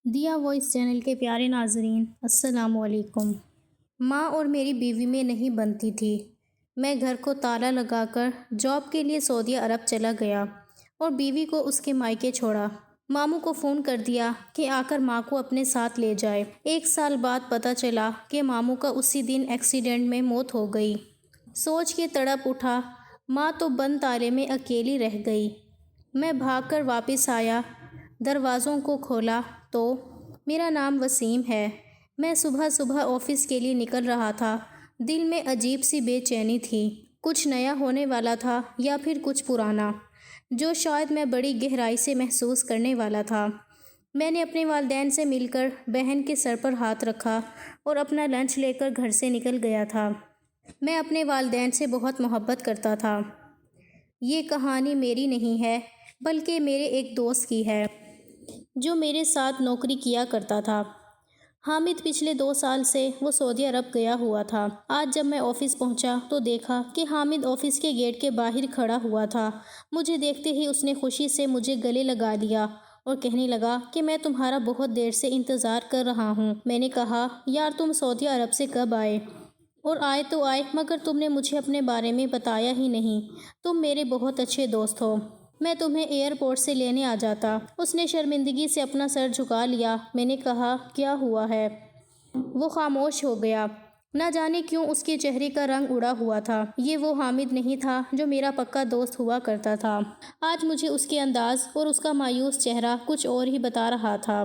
دیا voice channel کے پیارے ناظرین، السلام علیکم۔ ماں اور میری بیوی میں نہیں بنتی تھی۔ میں گھر کو تالا لگا کر جاب کے لیے سعودی عرب چلا گیا اور بیوی کو اس کے مائکے چھوڑا۔ ماموں کو فون کر دیا کہ آ کر ماں کو اپنے ساتھ لے جائے۔ 1 سال بعد پتہ چلا کہ ماموں کا اسی دن ایکسیڈنٹ میں موت ہو گئی۔ سوچ کے تڑپ اٹھا، ماں تو بند تالے میں اکیلی رہ گئی۔ میں بھاگ کر واپس آیا، دروازوں کو کھولا تو میرا نام وسیم ہے۔ میں صبح صبح آفس کے لیے نکل رہا تھا۔ دل میں عجیب سی بے چینی تھی، کچھ نیا ہونے والا تھا یا پھر کچھ پرانا، جو شاید میں بڑی گہرائی سے محسوس کرنے والا تھا۔ میں نے اپنے والدین سے مل کر بہن کے سر پر ہاتھ رکھا اور اپنا لنچ لے کر گھر سے نکل گیا تھا۔ میں اپنے والدین سے بہت محبت کرتا تھا۔ یہ کہانی میری نہیں ہے، بلکہ میرے ایک دوست کی ہے جو میرے ساتھ نوکری کیا کرتا تھا۔ حامد پچھلے 2 سال سے وہ سعودی عرب گیا ہوا تھا۔ آج جب میں آفس پہنچا تو دیکھا کہ حامد آفس کے گیٹ کے باہر کھڑا ہوا تھا۔ مجھے دیکھتے ہی اس نے خوشی سے مجھے گلے لگا لیا اور کہنے لگا کہ میں تمہارا بہت دیر سے انتظار کر رہا ہوں۔ میں نے کہا، یار تم سعودی عرب سے کب آئے؟ اور آئے تو آئے، مگر تم نے مجھے اپنے بارے میں بتایا ہی نہیں۔ تم میرے بہت اچھے دوست ہو، میں تمہیں ایئرپورٹ سے لینے آ جاتا۔ اس نے شرمندگی سے اپنا سر جھکا لیا۔ میں نے کہا، کیا ہوا ہے؟ وہ خاموش ہو گیا۔ نہ جانے کیوں اس کے چہرے کا رنگ اڑا ہوا تھا۔ یہ وہ حامد نہیں تھا جو میرا پکا دوست ہوا کرتا تھا۔ آج مجھے اس کے انداز اور اس کا مایوس چہرہ کچھ اور ہی بتا رہا تھا۔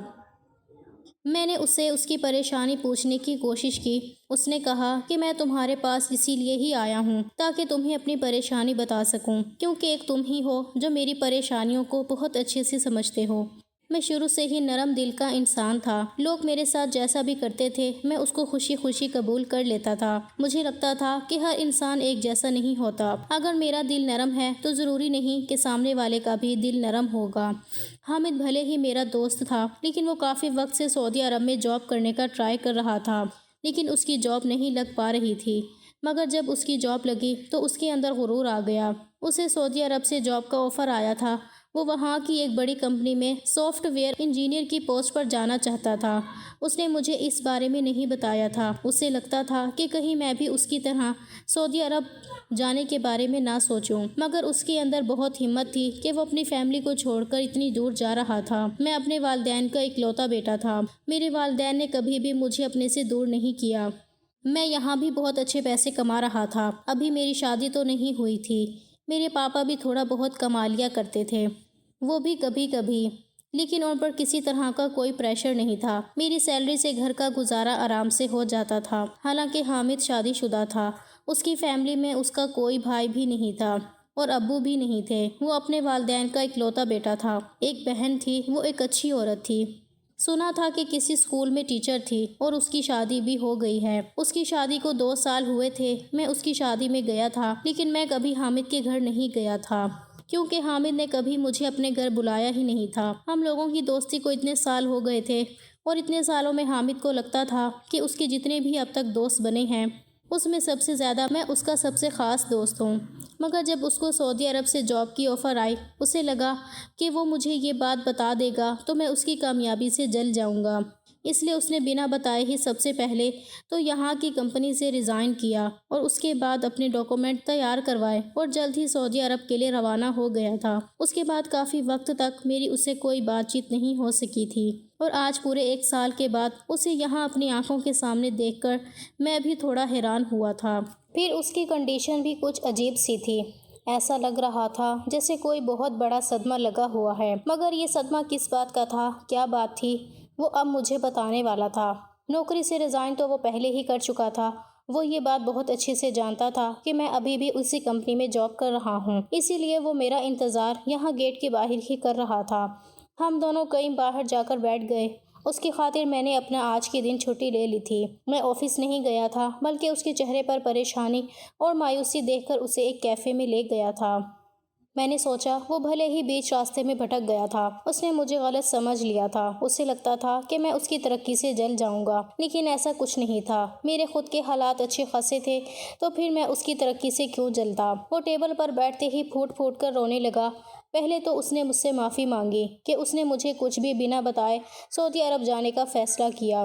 میں نے اس سے اس کی پریشانی پوچھنے کی کوشش کی۔ اس نے کہا کہ میں تمہارے پاس اسی لیے ہی آیا ہوں تاکہ تمہیں اپنی پریشانی بتا سکوں، کیونکہ ایک تم ہی ہو جو میری پریشانیوں کو بہت اچھے سے سمجھتے ہو۔ میں شروع سے ہی نرم دل کا انسان تھا۔ لوگ میرے ساتھ جیسا بھی کرتے تھے میں اس کو خوشی خوشی قبول کر لیتا تھا۔ مجھے لگتا تھا کہ ہر انسان ایک جیسا نہیں ہوتا۔ اگر میرا دل نرم ہے تو ضروری نہیں کہ سامنے والے کا بھی دل نرم ہوگا۔ حامد بھلے ہی میرا دوست تھا، لیکن وہ کافی وقت سے سعودی عرب میں جاب کرنے کا ٹرائی کر رہا تھا، لیکن اس کی جاب نہیں لگ پا رہی تھی۔ مگر جب اس کی جاب لگی تو اس کے اندر غرور آ گیا۔ اسے سعودی عرب سے جاب کا آفر آیا تھا۔ وہ وہاں کی ایک بڑی کمپنی میں سافٹ ویئر انجینئر کی پوسٹ پر جانا چاہتا تھا۔ اس نے مجھے اس بارے میں نہیں بتایا تھا۔ اسے لگتا تھا کہ کہیں میں بھی اس کی طرح سعودی عرب جانے کے بارے میں نہ سوچوں، مگر اس کے اندر بہت ہمت تھی کہ وہ اپنی فیملی کو چھوڑ کر اتنی دور جا رہا تھا۔ میں اپنے والدین کا اکلوتا بیٹا تھا۔ میرے والدین نے کبھی بھی مجھے اپنے سے دور نہیں کیا۔ میں یہاں بھی بہت اچھے پیسے کما رہا تھا۔ ابھی میری شادی تو نہیں ہوئی تھی۔ میرے پاپا بھی تھوڑا بہت کما لیا کرتے تھے، وہ بھی کبھی کبھی، لیکن ان پر کسی طرح کا کوئی پریشر نہیں تھا۔ میری سیلری سے گھر کا گزارا آرام سے ہو جاتا تھا۔ حالانکہ حامد شادی شدہ تھا، اس کی فیملی میں اس کا کوئی بھائی بھی نہیں تھا اور ابو بھی نہیں تھے۔ وہ اپنے والدین کا اکلوتا بیٹا تھا۔ ایک بہن تھی، وہ ایک اچھی عورت تھی۔ سنا تھا کہ کسی اسکول میں ٹیچر تھی اور اس کی شادی بھی ہو گئی ہے۔ اس کی شادی کو 2 سال ہوئے تھے۔ میں اس کی شادی میں گیا تھا، لیکن میں کبھی حامد کے گھر نہیں گیا تھا، کیونکہ حامد نے کبھی مجھے اپنے گھر بلایا ہی نہیں تھا۔ ہم لوگوں کی دوستی کو اتنے سال ہو گئے تھے اور اتنے سالوں میں حامد کو لگتا تھا کہ اس کے جتنے بھی اب تک دوست بنے ہیں، اس میں سب سے زیادہ میں اس کا سب سے خاص دوست ہوں۔ مگر جب اس کو سعودی عرب سے جاب کی آفر آئی، اسے لگا کہ وہ مجھے یہ بات بتا دے گا تو میں اس کی کامیابی سے جل جاؤں گا۔ اس لیے اس نے بنا بتائے ہی سب سے پہلے تو یہاں کی کمپنی سے ریزائن کیا اور اس کے بعد اپنے ڈاکومنٹ تیار کروائے اور جلد ہی سعودی عرب کے لیے روانہ ہو گیا تھا۔ اس کے بعد کافی وقت تک میری اس سے کوئی بات چیت نہیں ہو سکی تھی، اور آج پورے 1 سال کے بعد اسے یہاں اپنی آنکھوں کے سامنے دیکھ کر میں بھی تھوڑا حیران ہوا تھا۔ پھر اس کی کنڈیشن بھی کچھ عجیب سی تھی۔ ایسا لگ رہا تھا جیسے کوئی بہت بڑا صدمہ لگا ہوا ہے، مگر یہ صدمہ کس بات کا تھا، کیا بات تھی، وہ اب مجھے بتانے والا تھا۔ نوکری سے ریزائن تو وہ پہلے ہی کر چکا تھا۔ وہ یہ بات بہت اچھے سے جانتا تھا کہ میں ابھی بھی اسی کمپنی میں جاب کر رہا ہوں، اسی لیے وہ میرا انتظار یہاں گیٹ کے باہر ہی کر رہا تھا۔ ہم دونوں کہیں باہر جا کر بیٹھ گئے۔ اس کی خاطر میں نے اپنا آج کے دن چھٹی لے لی تھی۔ میں آفس نہیں گیا تھا، بلکہ اس کے چہرے پر پریشانی اور مایوسی دیکھ کر اسے ایک کیفے میں لے گیا تھا۔ میں نے سوچا وہ بھلے ہی بیچ راستے میں بھٹک گیا تھا، اس نے مجھے غلط سمجھ لیا تھا۔ اسے لگتا تھا کہ میں اس کی ترقی سے جل جاؤں گا، لیکن ایسا کچھ نہیں تھا۔ میرے خود کے حالات اچھے خاصے تھے تو پھر میں اس کی ترقی سے کیوں جلتا۔ وہ ٹیبل پر بیٹھتے ہی پھوٹ پھوٹ کر رونے لگا۔ پہلے تو اس نے مجھ سے معافی مانگی کہ اس نے مجھے کچھ بھی بنا بتائے سعودی عرب جانے کا فیصلہ کیا۔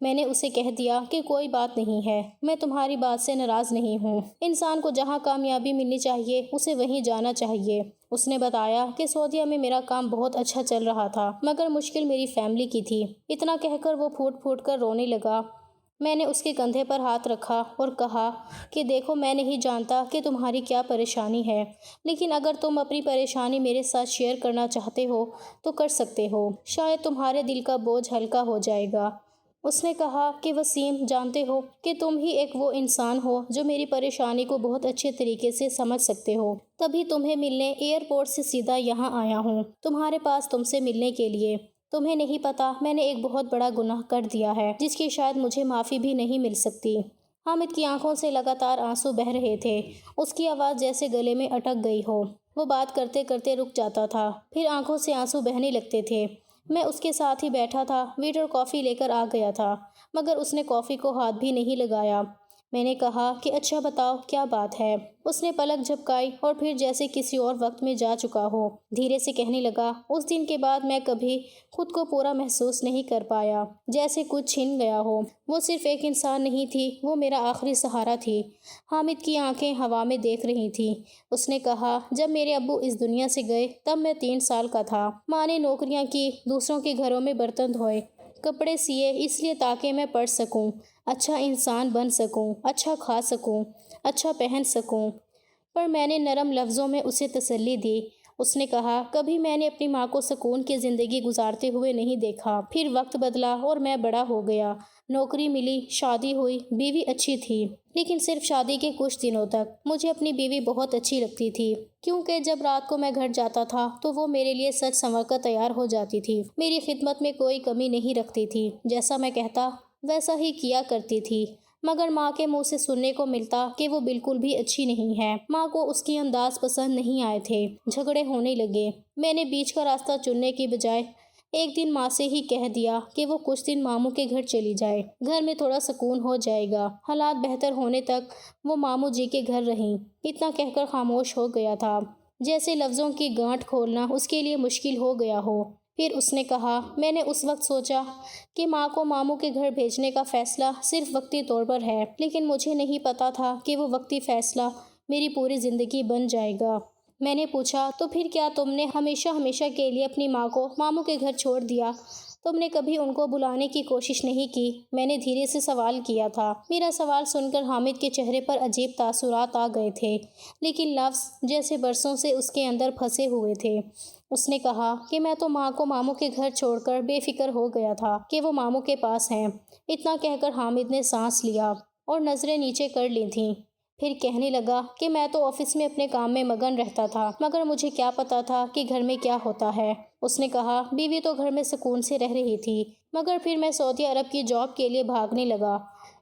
میں نے اسے کہہ دیا کہ کوئی بات نہیں ہے، میں تمہاری بات سے ناراض نہیں ہوں۔ انسان کو جہاں کامیابی ملنی چاہیے اسے وہیں جانا چاہیے۔ اس نے بتایا کہ سعودیہ میں میرا کام بہت اچھا چل رہا تھا، مگر مشکل میری فیملی کی تھی۔ اتنا کہہ کر وہ پھوٹ پھوٹ کر رونے لگا۔ میں نے اس کے کندھے پر ہاتھ رکھا اور کہا کہ دیکھو، میں نہیں جانتا کہ تمہاری کیا پریشانی ہے، لیکن اگر تم اپنی پریشانی میرے ساتھ شیئر کرنا چاہتے ہو تو کر سکتے ہو، شاید تمہارے دل کا بوجھ ہلکا ہو جائے گا۔ اس نے کہا کہ وسیم، جانتے ہو کہ تم ہی ایک وہ انسان ہو جو میری پریشانی کو بہت اچھے طریقے سے سمجھ سکتے ہو، تبھی تمہیں ملنے ایئرپورٹ سے سیدھا یہاں آیا ہوں، تمہارے پاس تم سے ملنے کے لیے۔ تمہیں نہیں پتا میں نے ایک بہت بڑا گناہ کر دیا ہے جس کی شاید مجھے معافی بھی نہیں مل سکتی۔ حامد کی آنکھوں سے لگاتار آنسو بہہ رہے تھے، اس کی آواز جیسے گلے میں اٹک گئی ہو۔ وہ بات کرتے کرتے رک جاتا تھا، پھر آنکھوں سے آنسو بہنے لگتے تھے۔ میں اس کے ساتھ ہی بیٹھا تھا، ویٹر کافی لے کر آ گیا تھا، مگر اس نے کافی کو ہاتھ بھی نہیں لگایا۔ میں نے کہا کہ اچھا بتاؤ کیا بات ہے۔ اس نے پلک جھپکائی اور پھر جیسے کسی اور وقت میں جا چکا ہو دھیرے سے کہنے لگا، اس دن کے بعد میں کبھی خود کو پورا محسوس نہیں کر پایا، جیسے کچھ چھن گیا ہو۔ وہ صرف ایک انسان نہیں تھی، وہ میرا آخری سہارا تھی۔ حامد کی آنکھیں ہوا میں دیکھ رہی تھیں۔ اس نے کہا، جب میرے ابو اس دنیا سے گئے تب میں 3 سال کا تھا۔ ماں نے نوکریاں کی، دوسروں کے گھروں میں برتن دھوئے، کپڑے سیے، اس لیے تاکہ میں پڑھ سکوں، اچھا انسان بن سکوں، اچھا کھا سکوں، اچھا پہن سکوں۔ پر میں نے نرم لفظوں میں اسے تسلی دی۔ اس نے کہا، کبھی میں نے اپنی ماں کو سکون کی زندگی گزارتے ہوئے نہیں دیکھا۔ پھر وقت بدلا اور میں بڑا ہو گیا، نوکری ملی، شادی ہوئی، بیوی اچھی تھی، لیکن صرف شادی کے کچھ دنوں تک۔ مجھے اپنی بیوی بہت اچھی لگتی تھی، کیونکہ جب رات کو میں گھر جاتا تھا تو وہ میرے لیے سج سنور کر تیار ہو جاتی تھی، میری خدمت میں کوئی کمی نہیں رکھتی تھی، جیسا میں کہتا ویسا ہی کیا کرتی تھی۔ مگر ماں کے منہ سے سننے کو ملتا کہ وہ بالکل بھی اچھی نہیں ہے۔ ماں کو اس کی انداز پسند نہیں آئے تھے، جھگڑے ہونے لگے۔ میں نے بیچ کا راستہ چننے کی بجائے ایک دن ماں سے ہی کہہ دیا کہ وہ کچھ دن ماموں کے گھر چلی جائے، گھر میں تھوڑا سکون ہو جائے گا۔ حالات بہتر ہونے تک وہ ماموں جی کے گھر رہیں۔ اتنا کہہ کر خاموش ہو گیا تھا، جیسے لفظوں کی گانٹھ کھولنا اس کے لیے مشکل ہو گیا ہو۔ پھر اس نے کہا، میں نے اس وقت سوچا کہ ماں کو ماموں کے گھر بھیجنے کا فیصلہ صرف وقتی طور پر ہے، لیکن مجھے نہیں پتا تھا کہ وہ وقتی فیصلہ میری پوری زندگی بن جائے گا۔ میں نے پوچھا، تو پھر کیا تم نے ہمیشہ ہمیشہ کے لیے اپنی ماں کو ماموں کے گھر چھوڑ دیا؟ تم نے کبھی ان کو بلانے کی کوشش نہیں کی؟ میں نے دھیرے سے سوال کیا تھا۔ میرا سوال سن کر حامد کے چہرے پر عجیب تاثرات آ گئے تھے، لیکن لفظ جیسے برسوں سے اس کے اندر پھنسے ہوئے تھے۔ اس نے کہا کہ میں تو ماں کو ماموں کے گھر چھوڑ کر بے فکر ہو گیا تھا کہ وہ ماموں کے پاس ہیں۔ اتنا کہہ کر حامد نے سانس لیا اور نظریں نیچے کر لی تھیں۔ پھر کہنے لگا کہ میں تو آفس میں اپنے کام میں مگن رہتا تھا، مگر مجھے کیا پتا تھا کہ گھر میں کیا ہوتا ہے۔ اس نے کہا، بیوی تو گھر میں سکون سے رہ رہی تھی، مگر پھر میں سعودی عرب کی جاب کے لیے بھاگنے لگا۔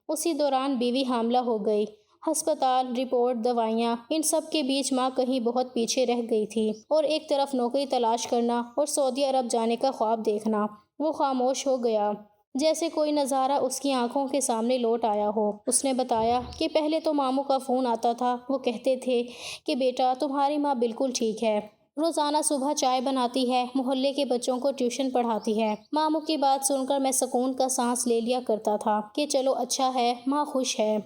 اسی دوران بیوی حاملہ ہو گئی۔ ہسپتال، رپورٹ، دوائیاں، ان سب کے بیچ ماں کہیں بہت پیچھے رہ گئی تھی، اور ایک طرف نوکری تلاش کرنا اور سعودی عرب جانے کا خواب دیکھنا۔ وہ خاموش ہو گیا، جیسے کوئی نظارہ اس کی آنکھوں کے سامنے لوٹ آیا ہو۔ اس نے بتایا کہ پہلے تو ماموں کا فون آتا تھا، وہ کہتے تھے کہ بیٹا تمہاری ماں بالکل ٹھیک ہے، روزانہ صبح چائے بناتی ہے، محلے کے بچوں کو ٹیوشن پڑھاتی ہے۔ ماموں کی بات سن کر میں سکون کا سانس لے لیا کرتا تھا کہ چلو اچھا ہے، ماں خوش ہے،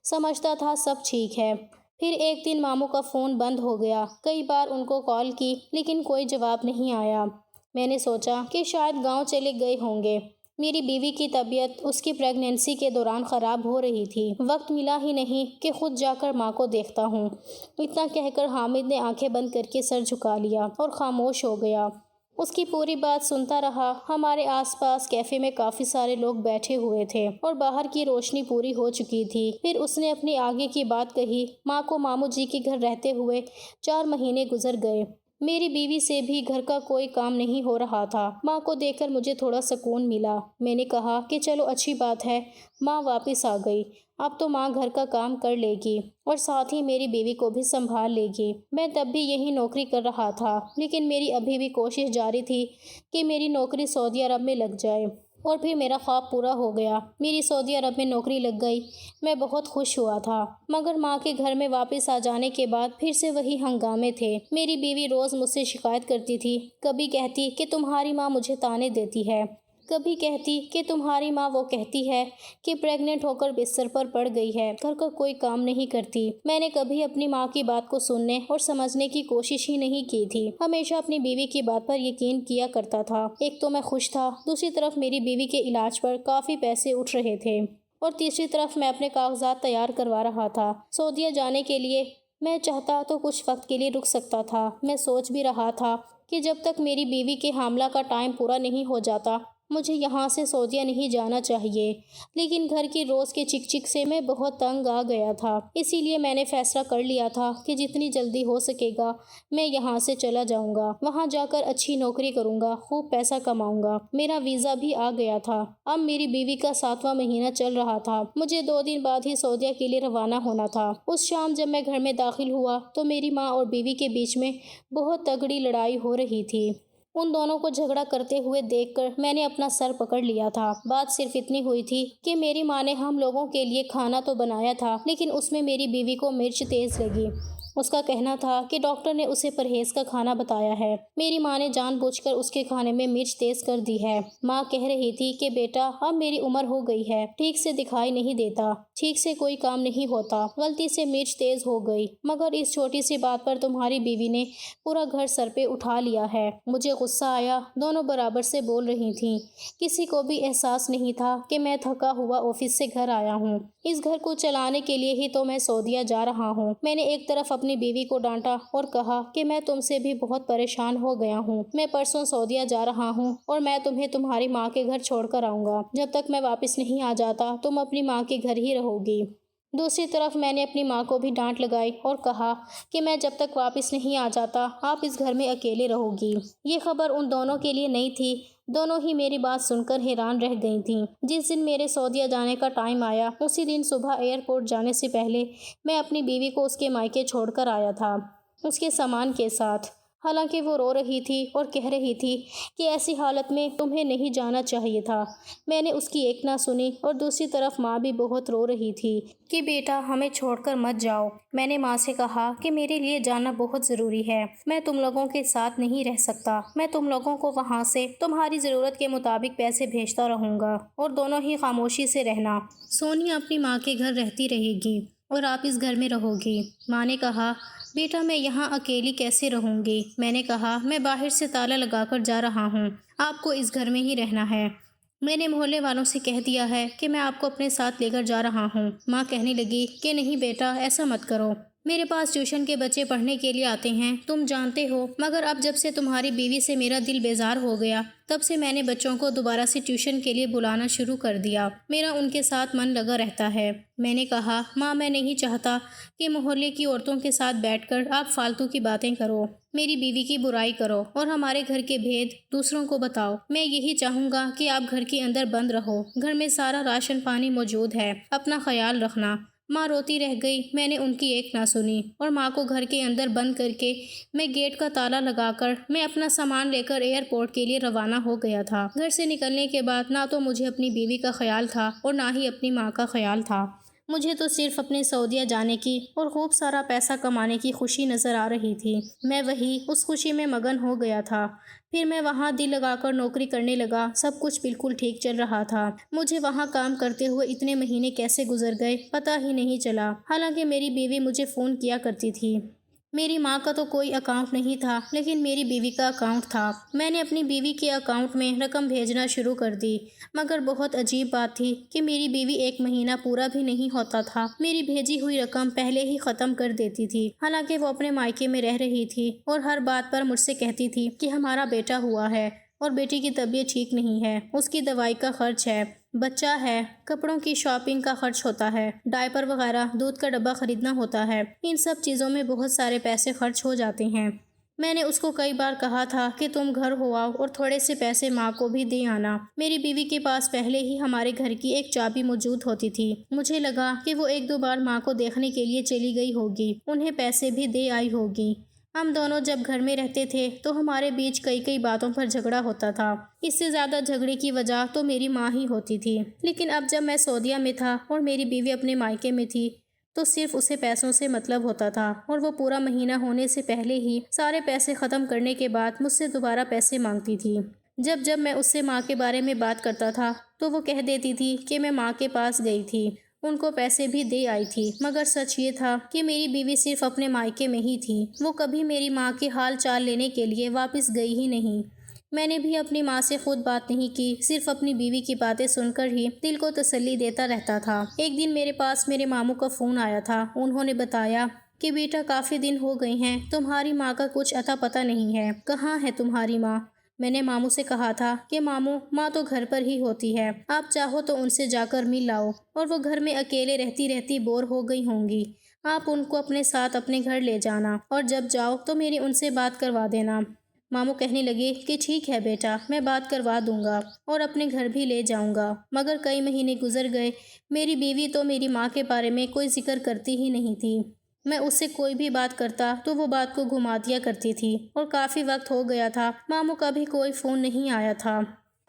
سمجھتا تھا سب ٹھیک ہے۔ پھر ایک دن ماموں کا فون بند ہو گیا، کئی بار ان کو کال کی لیکن کوئی جواب نہیں آیا۔ میں نے سوچا کہ شاید گاؤں چلے گئے ہوں گے۔ میری بیوی کی طبیعت اس کی پریگنینسی کے دوران خراب ہو رہی تھی، وقت ملا ہی نہیں کہ خود جا کر ماں کو دیکھتا ہوں۔ اتنا کہہ کر حامد نے آنکھیں بند کر کے سر جھکا لیا اور خاموش ہو گیا۔ اس کی پوری بات سنتا رہا۔ ہمارے آس پاس کیفے میں کافی سارے لوگ بیٹھے ہوئے تھے اور باہر کی روشنی پوری ہو چکی تھی۔ پھر اس نے اپنی آگے کی بات کہی، ماں کو ماموں جی کے گھر رہتے ہوئے 4 مہینے گزر گئے۔ میری بیوی سے بھی گھر کا کوئی کام نہیں ہو رہا تھا۔ ماں کو دیکھ کر مجھے تھوڑا سکون ملا۔ میں نے کہا کہ چلو اچھی بات ہے، ماں واپس آ گئی، اب تو ماں گھر کا کام کر لے گی اور ساتھ ہی میری بیوی کو بھی سنبھال لے گی۔ میں تب بھی یہی نوکری کر رہا تھا، لیکن میری ابھی بھی کوشش جاری تھی کہ میری نوکری سعودی عرب میں لگ جائے۔ اور پھر میرا خواب پورا ہو گیا، میری سعودی عرب میں نوکری لگ گئی۔ میں بہت خوش ہوا تھا، مگر ماں کے گھر میں واپس آ جانے کے بعد پھر سے وہی ہنگامے تھے۔ میری بیوی روز مجھ سے شکایت کرتی تھی، کبھی کہتی کہ تمہاری ماں مجھے طعنے دیتی ہے، کبھی کہتی کہ تمہاری ماں وہ کہتی ہے کہ پریگننٹ ہو کر بستر پر پڑ گئی ہے، گھر کا کوئی کام نہیں کرتی۔ میں نے کبھی اپنی ماں کی بات کو سننے اور سمجھنے کی کوشش ہی نہیں کی تھی، ہمیشہ اپنی بیوی کی بات پر یقین کیا کرتا تھا۔ ایک تو میں خوش تھا، دوسری طرف میری بیوی کے علاج پر کافی پیسے اٹھ رہے تھے، اور تیسری طرف میں اپنے کاغذات تیار کروا رہا تھا سعودیہ جانے کے لیے۔ میں چاہتا تو کچھ وقت کے لیے رک سکتا تھا۔ میں سوچ بھی رہا تھا کہ جب تک میری بیوی کے حاملہ کا ٹائم پورا نہیں ہو جاتا مجھے یہاں سے سعودیہ نہیں جانا چاہیے، لیکن گھر کی روز کے چک چک سے میں بہت تنگ آ گیا تھا۔ اسی لیے میں نے فیصلہ کر لیا تھا کہ جتنی جلدی ہو سکے گا میں یہاں سے چلا جاؤں گا، وہاں جا کر اچھی نوکری کروں گا، خوب پیسہ کماؤں گا۔ میرا ویزا بھی آ گیا تھا، اب میری بیوی کا 7واں مہینہ چل رہا تھا، مجھے 2 دن بعد ہی سعودیہ کے لیے روانہ ہونا تھا۔ اس شام جب میں گھر میں داخل ہوا تو میری ماں اور بیوی کے بیچ میں بہت تگڑی لڑائی ہو رہی تھی۔ ان دونوں کو جھگڑا کرتے ہوئے دیکھ کر میں نے اپنا سر پکڑ لیا تھا۔ بات صرف اتنی ہوئی تھی کہ میری ماں نے ہم لوگوں کے لیے کھانا تو بنایا تھا، لیکن اس میں میری بیوی کو مرچ تیز لگی۔ اس کا کہنا تھا کہ ڈاکٹر نے اسے پرہیز کا کھانا بتایا ہے۔ میری ماں نے جان بوجھ کر اس کے کھانے میں مرچ تیز کر دی ہے۔ ماں کہہ رہی تھی کہ بیٹا اب میری عمر ہو گئی ہے، ٹھیک سے دکھائی نہیں دیتا، ٹھیک سے کوئی کام نہیں ہوتا، غلطی سے مرچ تیز ہو گئی، مگر اس چھوٹی سی بات پر تمہاری بیوی نے پورا گھر سر پہ اٹھا لیا ہے۔ مجھے غصہ آیا، دونوں برابر سے بول رہی تھیں، کسی کو بھی احساس نہیں تھا کہ میں تھکا ہوا آفس سے گھر آیا ہوں، اس گھر کو چلانے کے لیے ہی تو میں سعودیہ جا رہا ہوں۔ میں نے ایک طرف اپنی بیوی کو ڈانٹا اور کہا کہ میں تم سے بھی بہت پریشان ہو گیا ہوں، میں پرسوں سعودیہ جا رہا ہوں اور میں تمہیں تمہاری ماں کے گھر چھوڑ کر آؤں گا، جب تک میں واپس نہیں آ جاتا تم اپنی ماں کے گھر ہی رہو گی۔ دوسری طرف میں نے اپنی ماں کو بھی ڈانٹ لگائی اور کہا کہ میں جب تک واپس نہیں آ جاتا آپ اس گھر میں اکیلے رہو گی۔ یہ خبر ان دونوں کے لیے نئی تھی، دونوں ہی میری بات سن کر حیران رہ گئی تھیں۔ جس دن میرے سعودیہ جانے کا ٹائم آیا اسی دن صبح ایئرپورٹ جانے سے پہلے میں اپنی بیوی کو اس کے مائکے چھوڑ کر آیا تھا، اس کے سامان کے ساتھ، حالانکہ وہ رو رہی تھی اور کہہ رہی تھی کہ ایسی حالت میں تمہیں نہیں جانا چاہیے تھا۔ میں نے اس کی ایک نہ سنی اور دوسری طرف ماں بھی بہت رو رہی تھی کہ بیٹا ہمیں چھوڑ کر مت جاؤ۔ میں نے ماں سے کہا کہ میرے لیے جانا بہت ضروری ہے، میں تم لوگوں کے ساتھ نہیں رہ سکتا، میں تم لوگوں کو وہاں سے تمہاری ضرورت کے مطابق پیسے بھیجتا رہوں گا اور دونوں ہی خاموشی سے رہنا۔ سونیا اپنی ماں کے گھر رہتی رہے گی اور آپ اس گھر میں رہو گی۔ ماں نے کہا بیٹا میں یہاں اکیلی کیسے رہوں گی؟ میں نے کہا میں باہر سے تالا لگا کر جا رہا ہوں، آپ کو اس گھر میں ہی رہنا ہے، میں نے محلے والوں سے کہہ دیا ہے کہ میں آپ کو اپنے ساتھ لے کر جا رہا ہوں۔ ماں کہنے لگی کہ نہیں بیٹا ایسا مت کرو، میرے پاس ٹیوشن کے بچے پڑھنے کے لیے آتے ہیں تم جانتے ہو، مگر اب جب سے تمہاری بیوی سے میرا دل بیزار ہو گیا تب سے میں نے بچوں کو دوبارہ سے ٹیوشن کے لیے بلانا شروع کر دیا، میرا ان کے ساتھ من لگا رہتا ہے۔ میں نے کہا ماں میں نہیں چاہتا کہ محلے کی عورتوں کے ساتھ بیٹھ کر آپ فالتو کی باتیں کرو، میری بیوی کی برائی کرو اور ہمارے گھر کے بھید دوسروں کو بتاؤ۔ میں یہی چاہوں گا کہ آپ گھر کے اندر بند رہو، گھر میں سارا راشن پانی موجود ہے، اپنا خیال رکھنا۔ ماں روتی رہ گئی، میں نے ان کی ایک نہ سنی اور ماں کو گھر کے اندر بند کر کے میں گیٹ کا تالا لگا کر میں اپنا سامان لے کر ایئرپورٹ کے لیے روانہ ہو گیا تھا۔ گھر سے نکلنے کے بعد نہ تو مجھے اپنی بیوی کا خیال تھا اور نہ ہی اپنی ماں کا خیال تھا، مجھے تو صرف اپنے سعودیہ جانے کی اور خوب سارا پیسہ کمانے کی خوشی نظر آ رہی تھی۔ میں وہی اس خوشی میں مگن ہو گیا تھا۔ پھر میں وہاں دل لگا کر نوکری کرنے لگا، سب کچھ بالکل ٹھیک چل رہا تھا، مجھے وہاں کام کرتے ہوئے اتنے مہینے کیسے گزر گئے پتہ ہی نہیں چلا، حالانکہ میری بیوی مجھے فون کیا کرتی تھی۔ میری ماں کا تو کوئی اکاؤنٹ نہیں تھا لیکن میری بیوی کا اکاؤنٹ تھا، میں نے اپنی بیوی کے اکاؤنٹ میں رقم بھیجنا شروع کر دی، مگر بہت عجیب بات تھی کہ میری بیوی 1 مہینہ پورا بھی نہیں ہوتا تھا میری بھیجی ہوئی رقم پہلے ہی ختم کر دیتی تھی، حالانکہ وہ اپنے مائکے میں رہ رہی تھی اور ہر بات پر مجھ سے کہتی تھی کہ ہمارا بیٹا ہوا ہے اور بیٹی کی طبیعت ٹھیک نہیں ہے، اس کی دوائی کا خرچ ہے، بچہ ہے، کپڑوں کی شاپنگ کا خرچ ہوتا ہے، ڈائپر وغیرہ، دودھ کا ڈبہ خریدنا ہوتا ہے، ان سب چیزوں میں بہت سارے پیسے خرچ ہو جاتے ہیں۔ میں نے اس کو کئی بار کہا تھا کہ تم گھر ہو آؤ اور تھوڑے سے پیسے ماں کو بھی دے آنا۔ میری بیوی کے پاس پہلے ہی ہمارے گھر کی ایک چابی موجود ہوتی تھی، مجھے لگا کہ وہ 1-2 بار ماں کو دیکھنے کے لیے چلی گئی ہوگی، انہیں پیسے بھی دے آئی ہوگی۔ ہم دونوں جب گھر میں رہتے تھے تو ہمارے بیچ کئی باتوں پر جھگڑا ہوتا تھا۔ اس سے زیادہ جھگڑے کی وجہ تو میری ماں ہی ہوتی تھی۔ لیکن اب جب میں سعودیہ میں تھا اور میری بیوی اپنے مائکے میں تھی تو صرف اسے پیسوں سے مطلب ہوتا تھا، اور وہ پورا مہینہ ہونے سے پہلے ہی سارے پیسے ختم کرنے کے بعد مجھ سے دوبارہ پیسے مانگتی تھی۔ جب میں اس سے ماں کے بارے میں بات کرتا تھا تو وہ کہہ دیتی تھی کہ میں ماں کے پاس گئی تھی، ان کو پیسے بھی دے آئی تھی، مگر سچ یہ تھا کہ میری بیوی صرف اپنے مائکے میں ہی تھی، وہ کبھی میری ماں کے حال چال لینے کے لیے واپس گئی ہی نہیں۔ میں نے بھی اپنی ماں سے خود بات نہیں کی، صرف اپنی بیوی کی باتیں سن کر ہی دل کو تسلی دیتا رہتا تھا۔ ایک دن میرے پاس میرے ماموں کا فون آیا تھا، انہوں نے بتایا کہ بیٹا کافی دن ہو گئے ہیں، تمہاری ماں کا کچھ اتا پتہ نہیں ہے، کہاں ہے تمہاری ماں؟ میں نے ماموں سے کہا تھا کہ ماموں، ماں تو گھر پر ہی ہوتی ہے، آپ چاہو تو ان سے جا کر مل لاؤ، اور وہ گھر میں اکیلے رہتی بور ہو گئی ہوں گی، آپ ان کو اپنے ساتھ اپنے گھر لے جانا، اور جب جاؤ تو میری ان سے بات کروا دینا۔ ماموں کہنے لگے کہ ٹھیک ہے بیٹا، میں بات کروا دوں گا اور اپنے گھر بھی لے جاؤں گا۔ مگر کئی مہینے گزر گئے، میری بیوی تو میری ماں کے بارے میں کوئی ذکر کرتی ہی نہیں تھی۔ میں اس سے کوئی بھی بات کرتا تو وہ بات کو گھما دیا کرتی تھی، اور کافی وقت ہو گیا تھا ماموں کا بھی کوئی فون نہیں آیا تھا۔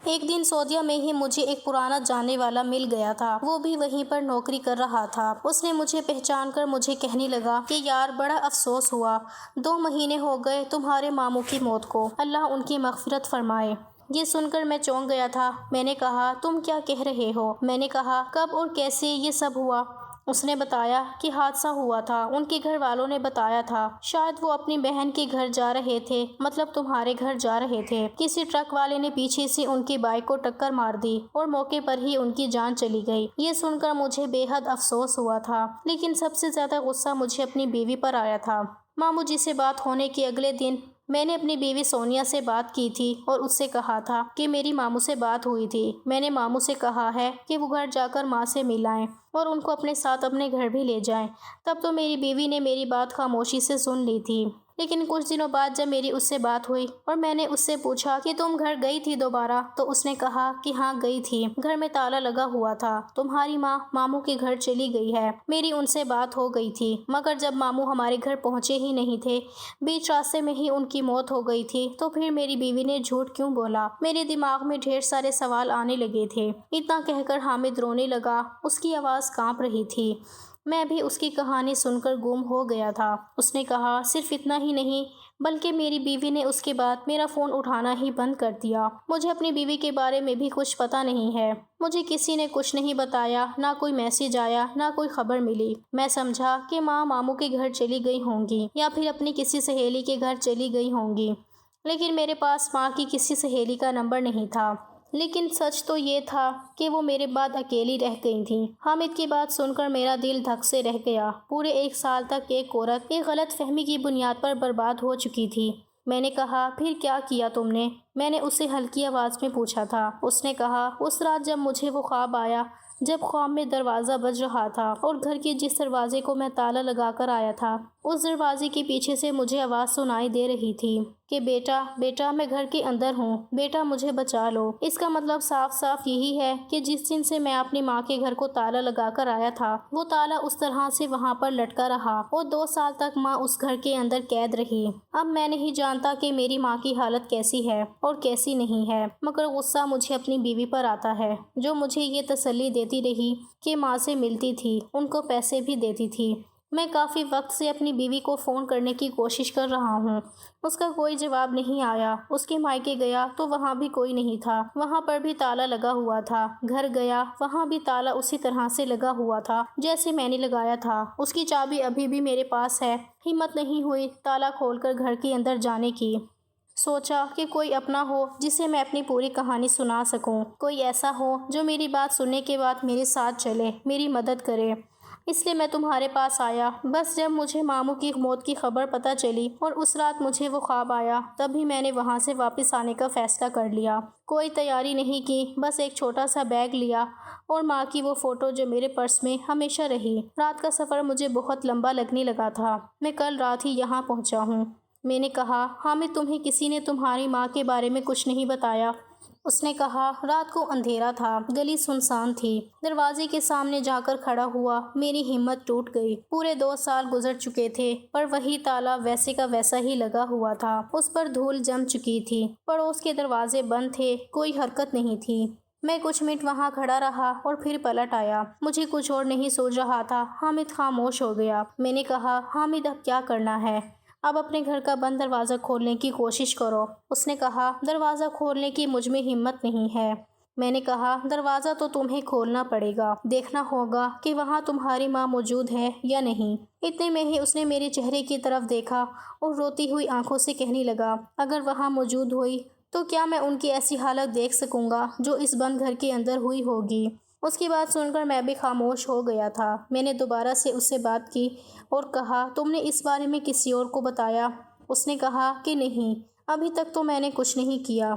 ایک دن سعودیہ میں ہی مجھے ایک پرانا جاننے والا مل گیا تھا، وہ بھی وہیں پر نوکری کر رہا تھا۔ اس نے مجھے پہچان کر مجھے کہنے لگا کہ یار بڑا افسوس ہوا، 2 مہینے ہو گئے تمہارے ماموں کی موت کو، اللہ ان کی مغفرت فرمائے۔ یہ سن کر میں چونک گیا تھا۔ میں نے کہا تم کیا کہہ رہے ہو؟ میں نے کہا کب اور کیسے یہ سب ہوا؟ اس نے بتایا کہ حادثہ ہوا تھا، ان کے گھر والوں نے بتایا تھا، شاید وہ اپنی بہن کے گھر جا رہے تھے، مطلب تمہارے گھر جا رہے تھے، کسی ٹرک والے نے پیچھے سے ان کی بائیک کو ٹکر مار دی اور موقع پر ہی ان کی جان چلی گئی۔ یہ سن کر مجھے بے حد افسوس ہوا تھا، لیکن سب سے زیادہ غصہ مجھے اپنی بیوی پر آیا تھا۔ ماموں جی سے بات ہونے کے اگلے دن میں نے اپنی بیوی سونیا سے بات کی تھی اور اس سے کہا تھا کہ میری ماموں سے بات ہوئی تھی۔ میں نے ماموں سے کہا ہے کہ وہ گھر جا کر ماں سے مل آئیں اور ان کو اپنے ساتھ اپنے گھر بھی لے جائیں۔ تب تو میری بیوی نے میری بات خاموشی سے سن لی تھی، لیکن کچھ دنوں بعد جب میری اس سے بات ہوئی اور میں نے اس سے پوچھا کہ تم گھر گئی تھی دوبارہ، تو اس نے کہا کہ ہاں گئی تھی، گھر میں تالا لگا ہوا تھا، تمہاری ماں ماموں کے گھر چلی گئی ہے۔ میری ان سے بات ہو گئی تھی، مگر جب ماموں ہمارے گھر پہنچے ہی نہیں تھے، بیچ راستے میں ہی ان کی موت ہو گئی تھی، تو پھر میری بیوی نے جھوٹ کیوں بولا؟ میرے دماغ میں ڈھیر سارے سوال آنے لگے تھے۔ اتنا کہہ کر حامد رونے لگا، اس کی آواز کانپ رہی تھی۔ میں بھی اس کی کہانی سن کر گم ہو گیا تھا۔ اس نے کہا صرف اتنا ہی نہیں بلکہ میری بیوی نے اس کے بعد میرا فون اٹھانا ہی بند کر دیا۔ مجھے اپنی بیوی کے بارے میں بھی کچھ پتہ نہیں ہے، مجھے کسی نے کچھ نہیں بتایا، نہ کوئی میسج آیا، نہ کوئی خبر ملی۔ میں سمجھا کہ ماں ماموں کے گھر چلی گئی ہوں گی یا پھر اپنی کسی سہیلی کے گھر چلی گئی ہوں گی، لیکن میرے پاس ماں کی کسی سہیلی کا نمبر نہیں تھا۔ لیکن سچ تو یہ تھا کہ وہ میرے بعد اکیلی رہ گئی تھیں۔ حامد کی بات سن کر میرا دل دھک سے رہ گیا۔ پورے 1 سال تک ایک عورت ایک غلط فہمی کی بنیاد پر برباد ہو چکی تھی۔ میں نے کہا پھر کیا کیا تم نے؟ میں نے اس سے ہلکی آواز میں پوچھا تھا۔ اس نے کہا اس رات جب مجھے وہ خواب آیا، جب خواب میں دروازہ بج رہا تھا اور گھر کے جس دروازے کو میں تالا لگا کر آیا تھا، اس دروازے کے پیچھے سے مجھے آواز سنائی دے رہی تھی کہ بیٹا بیٹا میں گھر کے اندر ہوں، بیٹا مجھے بچا لو۔ اس کا مطلب صاف صاف یہی ہے کہ جس دن سے میں اپنی ماں کے گھر کو تالا لگا کر آیا تھا، وہ تالا اس طرح سے وہاں پر لٹکا رہا اور 2 سال تک ماں اس گھر کے اندر قید رہی۔ اب میں نہیں جانتا کہ میری ماں کی حالت کیسی ہے اور کیسی نہیں ہے، مگر غصہ مجھے اپنی بیوی پر آتا ہے، جو مجھے یہ تسلی دیتی رہی کہ ماں سے ملتی تھی، ان کو پیسے بھی دیتی تھی۔ میں کافی وقت سے اپنی بیوی کو فون کرنے کی کوشش کر رہا ہوں، اس کا کوئی جواب نہیں آیا۔ اس کے مائکے گیا تو وہاں بھی کوئی نہیں تھا، وہاں پر بھی تالا لگا ہوا تھا۔ گھر گیا، وہاں بھی تالا اسی طرح سے لگا ہوا تھا جیسے میں نے لگایا تھا۔ اس کی چابی ابھی بھی میرے پاس ہے۔ ہمت نہیں ہوئی تالا کھول کر گھر کے اندر جانے کی۔ سوچا کہ کوئی اپنا ہو جسے میں اپنی پوری کہانی سنا سکوں، کوئی ایسا ہو جو میری بات سننے کے بعد میرے ساتھ چلے، میری مدد کرے۔ اس لیے میں تمہارے پاس آیا۔ بس جب مجھے ماموں کی موت کی خبر پتہ چلی اور اس رات مجھے وہ خواب آیا، تب ہی میں نے وہاں سے واپس آنے کا فیصلہ کر لیا۔ کوئی تیاری نہیں کی، بس ایک چھوٹا سا بیگ لیا اور ماں کی وہ فوٹو جو میرے پرس میں ہمیشہ رہی۔ رات کا سفر مجھے بہت لمبا لگنے لگا تھا۔ میں کل رات ہی یہاں پہنچا ہوں۔ میں نے کہا حامد تمہیں کسی نے تمہاری ماں کے بارے میں کچھ نہیں بتایا؟ اس نے کہا۔ رات کو اندھیرا تھا، گلی سنسان تھی۔ دروازے کے سامنے جا کر کھڑا ہوا، میری ہمت ٹوٹ گئی۔ پورے 2 سال گزر چکے تھے پر وہی تالا ویسے کا ویسا ہی لگا ہوا تھا۔ اس پر دھول جم چکی تھی۔ پڑوس کے دروازے بند تھے، کوئی حرکت نہیں تھی۔ میں کچھ منٹ وہاں کھڑا رہا اور پھر پلٹ آیا۔ مجھے کچھ اور نہیں سوچ رہا تھا۔ حامد خاموش ہو گیا۔ میں نے کہا، حامد اب کیا کرنا ہے؟ اب اپنے گھر کا بند دروازہ کھولنے کی کوشش کرو۔ اس نے کہا، دروازہ کھولنے کی مجھ میں ہمت نہیں ہے۔ میں نے کہا، دروازہ تو تمہیں کھولنا پڑے گا، دیکھنا ہوگا کہ وہاں تمہاری ماں موجود ہے یا نہیں۔ اتنے میں ہی اس نے میرے چہرے کی طرف دیکھا اور روتی ہوئی آنکھوں سے کہنے لگا، اگر وہاں موجود ہوئی تو کیا میں ان کی ایسی حالت دیکھ سکوں گا جو اس بند گھر کے اندر ہوئی ہوگی؟ اس کی بات سن کر میں بھی خاموش ہو گیا تھا۔ میں نے دوبارہ سے اس سے بات کی اور کہا، تم نے اس بارے میں کسی اور کو بتایا؟ اس نے کہا کہ نہیں، ابھی تک تو میں نے کچھ نہیں کیا۔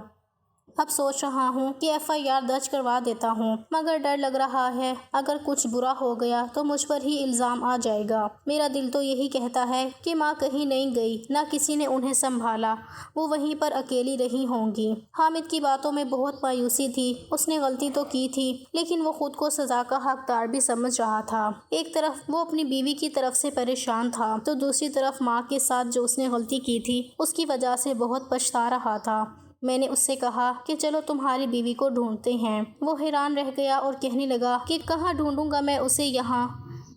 اب سوچ رہا ہوں کہ FIR درج کروا دیتا ہوں، مگر ڈر لگ رہا ہے اگر کچھ برا ہو گیا تو مجھ پر ہی الزام آ جائے گا۔ میرا دل تو یہی کہتا ہے کہ ماں کہیں نہیں گئی، نہ کسی نے انہیں سنبھالا، وہ وہیں پر اکیلی رہی ہوں گی۔ حامد کی باتوں میں بہت مایوسی تھی۔ اس نے غلطی تو کی تھی لیکن وہ خود کو سزا کا حقدار بھی سمجھ رہا تھا۔ ایک طرف وہ اپنی بیوی کی طرف سے پریشان تھا تو دوسری طرف ماں کے ساتھ جو اس نے غلطی کی تھی اس کی وجہ سے بہت پچھتا رہا تھا۔ میں نے اس سے کہا کہ چلو تمہاری بیوی کو ڈھونڈتے ہیں۔ وہ حیران رہ گیا اور کہنے لگا کہ کہاں ڈھونڈوں گا میں اسے یہاں؟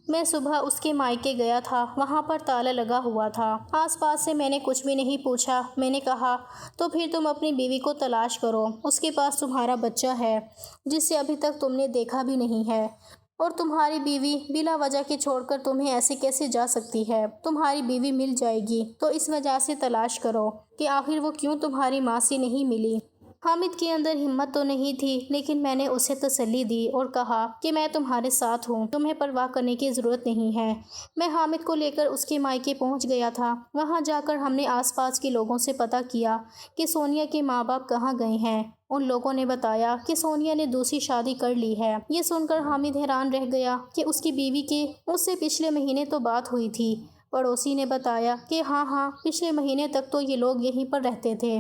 میں صبح اس کے مائکے گیا تھا، وہاں پر تالا لگا ہوا تھا۔ آس پاس سے میں نے کچھ بھی نہیں پوچھا۔ میں نے کہا، تو پھر تم اپنی بیوی کو تلاش کرو، اس کے پاس تمہارا بچہ ہے جسے ابھی تک تم نے دیکھا بھی نہیں ہے، اور تمہاری بیوی بلا وجہ کے چھوڑ کر تمہیں ایسے کیسے جا سکتی ہے؟ تمہاری بیوی مل جائے گی تو اس وجہ سے تلاش کرو کہ آخر وہ کیوں تمہاری ماں سے نہیں ملی۔ حامد کے اندر ہمت تو نہیں تھی لیکن میں نے اسے تسلی دی اور کہا کہ میں تمہارے ساتھ ہوں، تمہیں پرواہ کرنے کی ضرورت نہیں ہے۔ میں حامد کو لے کر اس کے مائکے پہنچ گیا تھا۔ وہاں جا کر ہم نے آس پاس کے لوگوں سے پتہ کیا کہ سونیا کے ماں باپ کہاں گئے ہیں۔ ان لوگوں نے بتایا کہ سونیا نے دوسری شادی کر لی ہے۔ یہ سن کر حامد حیران رہ گیا کہ اس کی بیوی کی اس سے پچھلے مہینے تو بات ہوئی تھی۔ پڑوسی نے بتایا کہ ہاں، پچھلے مہینے تک تو یہ لوگ یہیں پر رہتے تھے،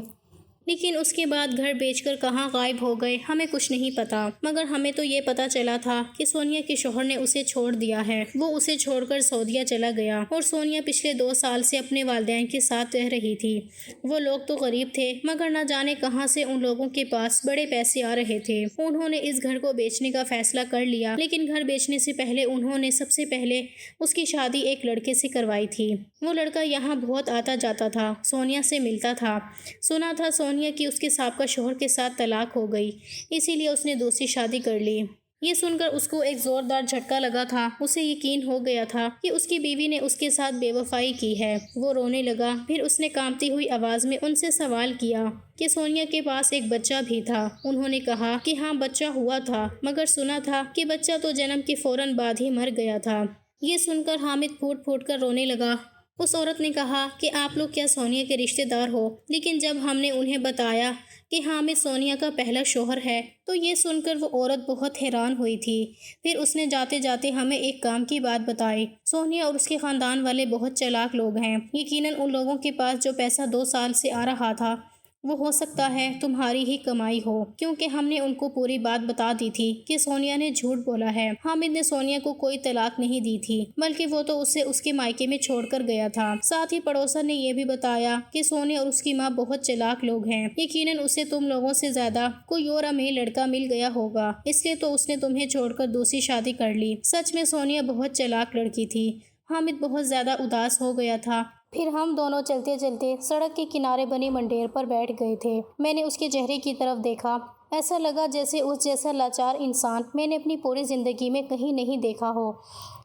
لیکن اس کے بعد گھر بیچ کر کہاں غائب ہو گئے ہمیں کچھ نہیں پتا، مگر ہمیں تو یہ پتا چلا تھا کہ سونیا کے شوہر نے اسے چھوڑ دیا ہے۔ وہ اسے چھوڑ کر سعودیہ چلا گیا اور سونیا پچھلے 2 سال سے اپنے والدین کے ساتھ رہ رہی تھی۔ وہ لوگ تو غریب تھے مگر نہ جانے کہاں سے ان لوگوں کے پاس بڑے پیسے آ رہے تھے۔ انہوں نے اس گھر کو بیچنے کا فیصلہ کر لیا، لیکن گھر بیچنے سے پہلے انہوں نے سب سے پہلے اس کی شادی ایک لڑکے سے کروائی تھی۔ وہ لڑکا یہاں بہت آتا جاتا تھا، سونیا سے ملتا تھا۔ سنا تھا سونیا کی اس کے سابقہ شوہر کے ساتھ طلاق ہو گئی، اسی لیے اس نے دوسری شادی کر لی۔ یہ سن کر اس کو ایک زوردار جھٹکا لگا تھا۔ اسے یقین ہو گیا تھا کہ اس کی بیوی نے اس کے ساتھ بے وفائی کی ہے۔ وہ رونے لگا۔ پھر اس نے کانپتی ہوئی آواز میں ان سے سوال کیا کہ سونیا کے پاس ایک بچہ بھی تھا۔ انہوں نے کہا کہ ہاں بچہ ہوا تھا، مگر سنا تھا کہ بچہ تو جنم کے فوراً بعد ہی مر گیا تھا۔ یہ سن کر حامد پھوٹ پھوٹ کر رونے لگا۔ اس عورت نے کہا کہ آپ لوگ کیا سونیا کے رشتہ دار ہو؟ لیکن جب ہم نے انہیں بتایا کہ حامد سونیا کا پہلا شوہر ہے تو یہ سن کر وہ عورت بہت حیران ہوئی تھی۔ پھر اس نے جاتے جاتے ہمیں ایک کام کی بات بتائی۔ سونیا اور اس کے خاندان والے بہت چالاک لوگ ہیں۔ یقیناً ان لوگوں کے پاس جو پیسہ 2 سال سے آ رہا تھا وہ ہو سکتا ہے تمہاری ہی کمائی ہو، کیونکہ ہم نے ان کو پوری بات بتا دی تھی کہ سونیا نے جھوٹ بولا ہے۔ حامد نے سونیا کو کوئی طلاق نہیں دی تھی، بلکہ وہ تو اسے اس کے مائکے میں چھوڑ کر گیا تھا۔ ساتھ ہی پڑوسن نے یہ بھی بتایا کہ سونیا اور اس کی ماں بہت چالاک لوگ ہیں۔ یقیناً اسے تم لوگوں سے زیادہ کوئی اور امیر لڑکا مل گیا ہوگا، اس لیے تو اس نے تمہیں چھوڑ کر دوسری شادی کر لی۔ سچ میں سونیا بہت چالاک لڑکی تھی۔ حامد بہت زیادہ اداس ہو گیا تھا۔ پھر ہم دونوں چلتے چلتے سڑک کے کنارے بنی منڈیر پر بیٹھ گئے تھے۔ میں نے اس کے چہرے کی طرف دیکھا۔ ایسا لگا جیسے اس جیسا لاچار انسان میں نے اپنی پوری زندگی میں کہیں نہیں دیکھا ہو۔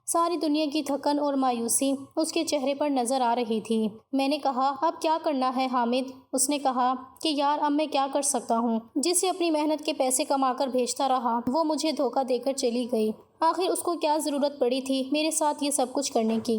ساری دنیا کی تھکن اور مایوسی اس کے چہرے پر نظر آ رہی تھی۔ میں نے کہا، اب کیا کرنا ہے حامد؟ اس نے کہا کہ یار اب میں کیا کر سکتا ہوں؟ جسے اپنی محنت کے پیسے کما کر بھیجتا رہا وہ مجھے دھوکہ دے کر چلی گئی۔ آخر اس کو کیا ضرورت پڑی تھی میرے ساتھ یہ سب کچھ کرنے کی؟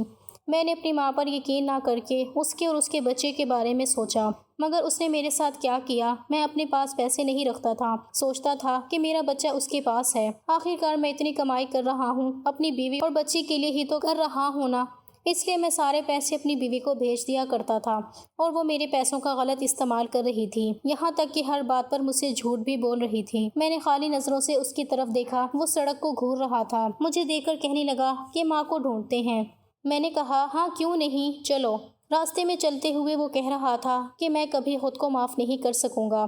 میں نے اپنی ماں پر یقین نہ کر کے اس کے اور اس کے بچے کے بارے میں سوچا، مگر اس نے میرے ساتھ کیا کیا؟ میں اپنے پاس پیسے نہیں رکھتا تھا، سوچتا تھا کہ میرا بچہ اس کے پاس ہے۔ آخر کار میں اتنی کمائی کر رہا ہوں، اپنی بیوی اور بچی کے لیے ہی تو کر رہا ہوں نا۔ اس لیے میں سارے پیسے اپنی بیوی کو بھیج دیا کرتا تھا اور وہ میرے پیسوں کا غلط استعمال کر رہی تھی، یہاں تک کہ ہر بات پر مجھ سے جھوٹ بھی بول رہی تھی۔ میں نے خالی نظروں سے اس کی طرف دیکھا، وہ سڑک کو گھور رہا تھا، مجھے دیکھ کر کہنے لگا کہ ماں کو ڈھونڈتے ہیں۔ میں نے کہا ہاں کیوں نہیں، چلو۔ راستے میں چلتے ہوئے وہ کہہ رہا تھا کہ میں کبھی خود کو معاف نہیں کر سکوں گا،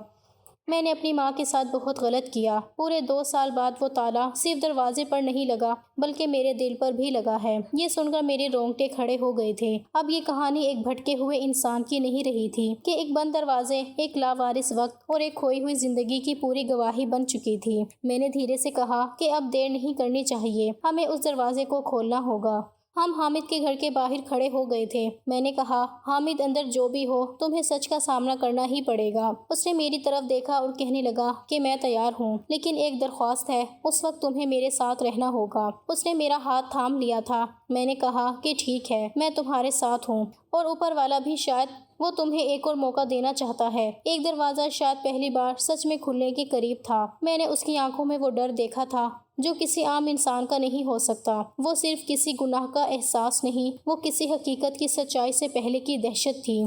میں نے اپنی ماں کے ساتھ بہت غلط کیا۔ پورے 2 سال بعد وہ تالا صرف دروازے پر نہیں لگا بلکہ میرے دل پر بھی لگا ہے۔ یہ سن کر میرے رونگٹے کھڑے ہو گئے تھے۔ اب یہ کہانی ایک بھٹکے ہوئے انسان کی نہیں رہی تھی کہ ایک بند دروازے، ایک لاوارث وقت اور ایک کھوئی ہوئی زندگی کی پوری گواہی بن چکی تھی۔ میں نے دھیرے سے کہا کہ اب دیر نہیں کرنی چاہیے، ہمیں اس دروازے کو کھولنا ہوگا۔ ہم حامد کے گھر کے باہر کھڑے ہو گئے تھے۔ میں نے کہا حامد اندر جو بھی ہو تمہیں سچ کا سامنا کرنا ہی پڑے گا۔ اس نے میری طرف دیکھا اور کہنے لگا کہ میں تیار ہوں، لیکن ایک درخواست ہے، اس وقت تمہیں میرے ساتھ رہنا ہوگا۔ اس نے میرا ہاتھ تھام لیا تھا۔ میں نے کہا کہ ٹھیک ہے، میں تمہارے ساتھ ہوں، اور اوپر والا بھی شاید وہ تمہیں ایک اور موقع دینا چاہتا ہے۔ ایک دروازہ شاید پہلی بار سچ میں کھلنے کے قریب تھا۔ میں نے اس کی آنکھوں میں وہ ڈر دیکھا تھا جو کسی عام انسان کا نہیں ہو سکتا۔ وہ صرف کسی گناہ کا احساس نہیں، وہ کسی حقیقت کی سچائی سے پہلے کی دہشت تھی،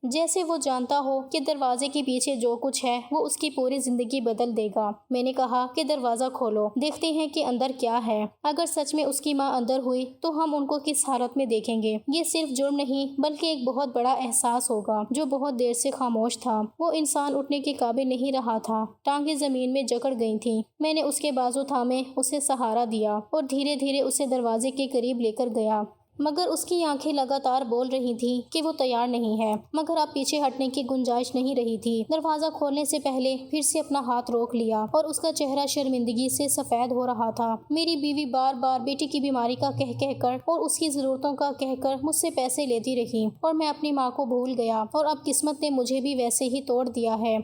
جیسے وہ جانتا ہو کہ دروازے کے پیچھے جو کچھ ہے وہ اس کی پوری زندگی بدل دے گا۔ میں نے کہا کہ دروازہ کھولو، دیکھتے ہیں کہ اندر کیا ہے۔ اگر سچ میں اس کی ماں اندر ہوئی تو ہم ان کو کس حالت میں دیکھیں گے۔ یہ صرف جرم نہیں بلکہ ایک بہت بڑا احساس ہوگا جو بہت دیر سے خاموش تھا۔ وہ انسان اٹھنے کے قابل نہیں رہا تھا، ٹانگیں زمین میں جکڑ گئی تھیں۔ میں نے اس کے بازو تھامے، اسے سہارا دیا اور دھیرے دھیرے اسے دروازے کے قریب لے کر گیا، مگر اس کی آنکھیں لگاتار بول رہی تھیں کہ وہ تیار نہیں ہے، مگر اب پیچھے ہٹنے کی گنجائش نہیں رہی تھی۔ دروازہ کھولنے سے پہلے پھر سے اپنا ہاتھ روک لیا اور اس کا چہرہ شرمندگی سے سفید ہو رہا تھا۔ میری بیوی بار بار بیٹی کی بیماری کا کہہ کر اور اس کی ضرورتوں کا کہہ کر مجھ سے پیسے لیتی رہی اور میں اپنی ماں کو بھول گیا، اور اب قسمت نے مجھے بھی ویسے ہی توڑ دیا ہے۔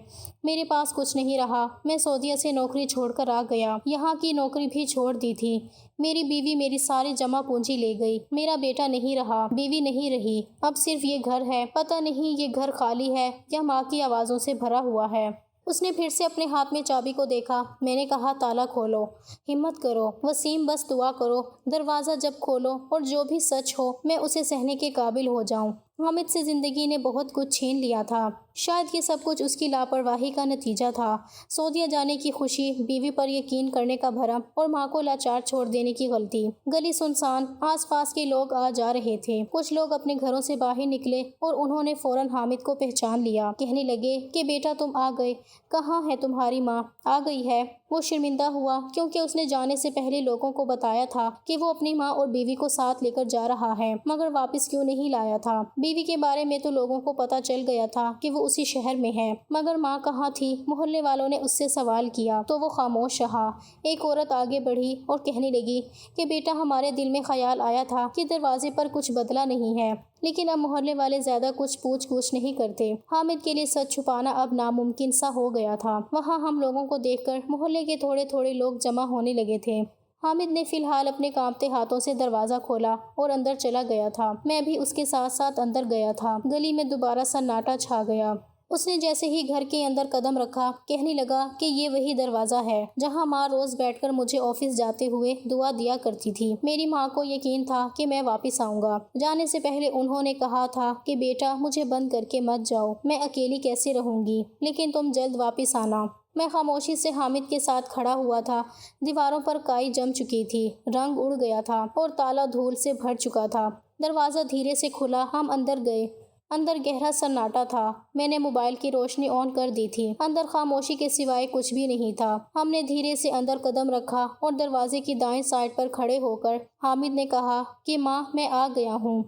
میرے پاس کچھ نہیں رہا، میں سعودیہ سے نوکری چھوڑ کر آ گیا، یہاں کی نوکری بھی چھوڑ دی تھی۔ میری بیوی میری ساری جمع پونجی لے گئی، میرا بیٹا نہیں رہا، بیوی نہیں رہی، اب صرف یہ گھر ہے۔ پتہ نہیں یہ گھر خالی ہے یا ماں کی آوازوں سے بھرا ہوا ہے۔ اس نے پھر سے اپنے ہاتھ میں چابی کو دیکھا۔ میں نے کہا تالا کھولو، ہمت کرو وسیم، بس دعا کرو، دروازہ جب کھولو اور جو بھی سچ ہو میں اسے سہنے کے قابل ہو جاؤں۔ حامد سے زندگی نے بہت کچھ چھین لیا تھا، شاید یہ سب کچھ اس کی لاپرواہی کا نتیجہ تھا۔ سعودیہ جانے کی خوشی، بیوی پر یقین کرنے کا بھرم اور ماں کو لاچار چھوڑ دینے کی غلطی۔ گلی سنسان، آس پاس کے لوگ آ جا رہے تھے، کچھ لوگ اپنے گھروں سے باہر نکلے اور انہوں نے فوراً حامد کو پہچان لیا، کہنے لگے کہ بیٹا تم آ گئے، کہاں ہے تمہاری ماں؟ آ گئی ہے۔ وہ شرمندہ ہوا کیونکہ اس نے جانے سے پہلے لوگوں کو بتایا تھا کہ وہ اپنی ماں اور بیوی کو ساتھ لے کر جا رہا ہے، مگر واپس کیوں نہیں لایا تھا؟ بیوی کے بارے میں تو لوگوں کو پتہ چل گیا تھا کہ وہ اسی شہر میں ہے، مگر ماں کہاں تھی؟ محلے والوں نے اس سے سوال کیا تو وہ خاموش رہا۔ ایک عورت آگے بڑھی اور کہنے لگی کہ بیٹا ہمارے دل میں خیال آیا تھا کہ دروازے پر کچھ بدلا نہیں ہے، لیکن اب محلے والے زیادہ کچھ پوچھ گچھ نہیں کرتے۔ حامد کے لیے سچ چھپانا اب ناممکن سا ہو گیا تھا۔ وہاں ہم لوگوں کو دیکھ کر محلے کے تھوڑے تھوڑے لوگ جمع ہونے لگے تھے۔ حامد نے فی الحال اپنے کانپتے ہاتھوں سے دروازہ کھولا اور اندر چلا گیا تھا۔ میں بھی اس کے ساتھ ساتھ اندر گیا تھا۔ گلی میں دوبارہ سناٹا چھا گیا۔ اس نے جیسے ہی گھر کے اندر قدم رکھا کہنے لگا کہ یہ وہی دروازہ ہے جہاں ماں روز بیٹھ کر مجھے آفس جاتے ہوئے دعا دیا کرتی تھی۔ میری ماں کو یقین تھا کہ میں واپس آؤں گا۔ جانے سے پہلے انہوں نے کہا تھا کہ بیٹا مجھے بند کر کے مت جاؤ، میں اکیلی کیسے رہوں گی، لیکن تم جلد واپس آنا۔ میں خاموشی سے حامد کے ساتھ کھڑا ہوا تھا۔ دیواروں پر کائی جم چکی تھی، رنگ اڑ گیا تھا اور تالا دھول سے بھر چکا تھا۔ دروازہ دھیرے سے کھلا، ہم اندر گئے۔ اندر گہرا سناٹا تھا۔ میں نے موبائل کی روشنی آن کر دی تھی۔ اندر خاموشی کے سوائے کچھ بھی نہیں تھا۔ ہم نے دھیرے سے اندر قدم رکھا اور دروازے کی دائیں سائڈ پر کھڑے ہو کر حامد نے کہا کہ ماں میں آ گیا ہوں۔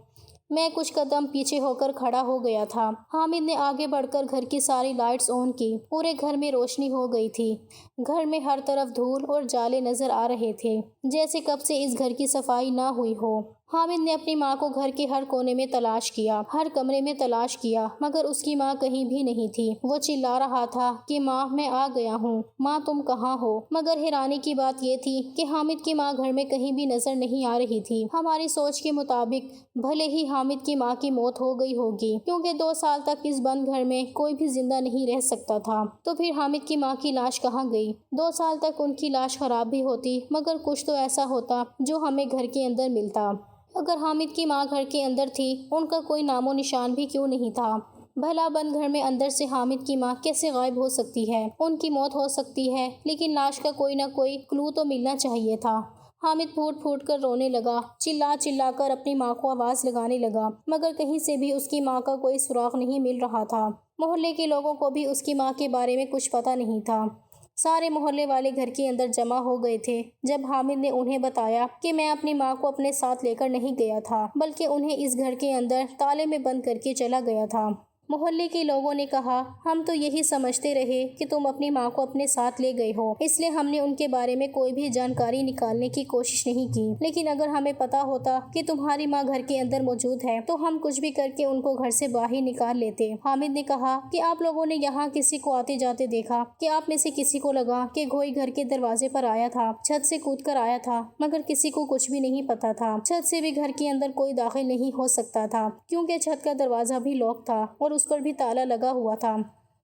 میں کچھ قدم پیچھے ہو کر کھڑا ہو گیا تھا۔ حامد نے آگے بڑھ کر گھر کی ساری لائٹس آن کی۔ پورے گھر میں روشنی ہو گئی تھی۔ گھر میں ہر طرف دھول اور جالے نظر آ رہے تھے، جیسے کب سے اس گھر کی صفائی نہ ہوئی ہو۔ حامد نے اپنی ماں کو گھر کے ہر کونے میں تلاش کیا، ہر کمرے میں تلاش کیا، مگر اس کی ماں کہیں بھی نہیں تھی۔ وہ چلا رہا تھا کہ ماں میں آ گیا ہوں، ماں تم کہاں ہو؟ مگر حیرانی کی بات یہ تھی کہ حامد کی ماں گھر میں کہیں بھی نظر نہیں آ رہی تھی۔ ہماری سوچ کے مطابق بھلے ہی حامد کی ماں کی موت ہو گئی ہوگی، کیونکہ 2 سال تک اس بند گھر میں کوئی بھی زندہ نہیں رہ سکتا تھا، تو پھر حامد کی ماں کی لاش کہاں گئی؟ 2 سال تک ان کی لاش خراب بھی ہوتی، مگر کچھ تو ایسا ہوتا جو ہمیں گھر کے اندر ملتا۔ اگر حامد کی ماں گھر کے اندر تھی، ان کا کوئی نام و نشان بھی کیوں نہیں تھا؟ بھلا بند گھر میں اندر سے حامد کی ماں کیسے غائب ہو سکتی ہے؟ ان کی موت ہو سکتی ہے، لیکن لاش کا کوئی نہ کوئی کلو تو ملنا چاہیے تھا۔ حامد پھوٹ پھوٹ کر رونے لگا، چلا چلا کر اپنی ماں کو آواز لگانے لگا، مگر کہیں سے بھی اس کی ماں کا کوئی سراغ نہیں مل رہا تھا۔ محلے کے لوگوں کو بھی اس کی ماں کے بارے میں کچھ پتہ نہیں تھا۔ سارے محلے والے گھر کے اندر جمع ہو گئے تھے جب حامد نے انہیں بتایا کہ میں اپنی ماں کو اپنے ساتھ لے کر نہیں گیا تھا، بلکہ انہیں اس گھر کے اندر تالے میں بند کر کے چلا گیا تھا۔ محلے کے لوگوں نے کہا، ہم تو یہی سمجھتے رہے کہ تم اپنی ماں کو اپنے ساتھ لے گئے ہو، اس لیے ہم نے ان کے بارے میں کوئی بھی جانکاری نکالنے کی کوشش نہیں کی، لیکن اگر ہمیں پتا ہوتا کہ تمہاری ماں گھر کے اندر موجود ہے تو ہم کچھ بھی کر کے ان کو گھر سے باہر نکال لیتے۔ حامد نے کہا کہ آپ لوگوں نے یہاں کسی کو آتے جاتے دیکھا کہ آپ میں سے کسی کو لگا کہ کوئی گھر کے دروازے پر آیا تھا، چھت سے کود کر آیا تھا، مگر کسی کو کچھ بھی نہیں پتا تھا۔ چھت سے بھی گھر کے اندر کوئی داخل نہیں ہو سکتا تھا، کیونکہ چھت کا دروازہ بھی لاک تھا اور اس پر بھی تالا لگا ہوا تھا۔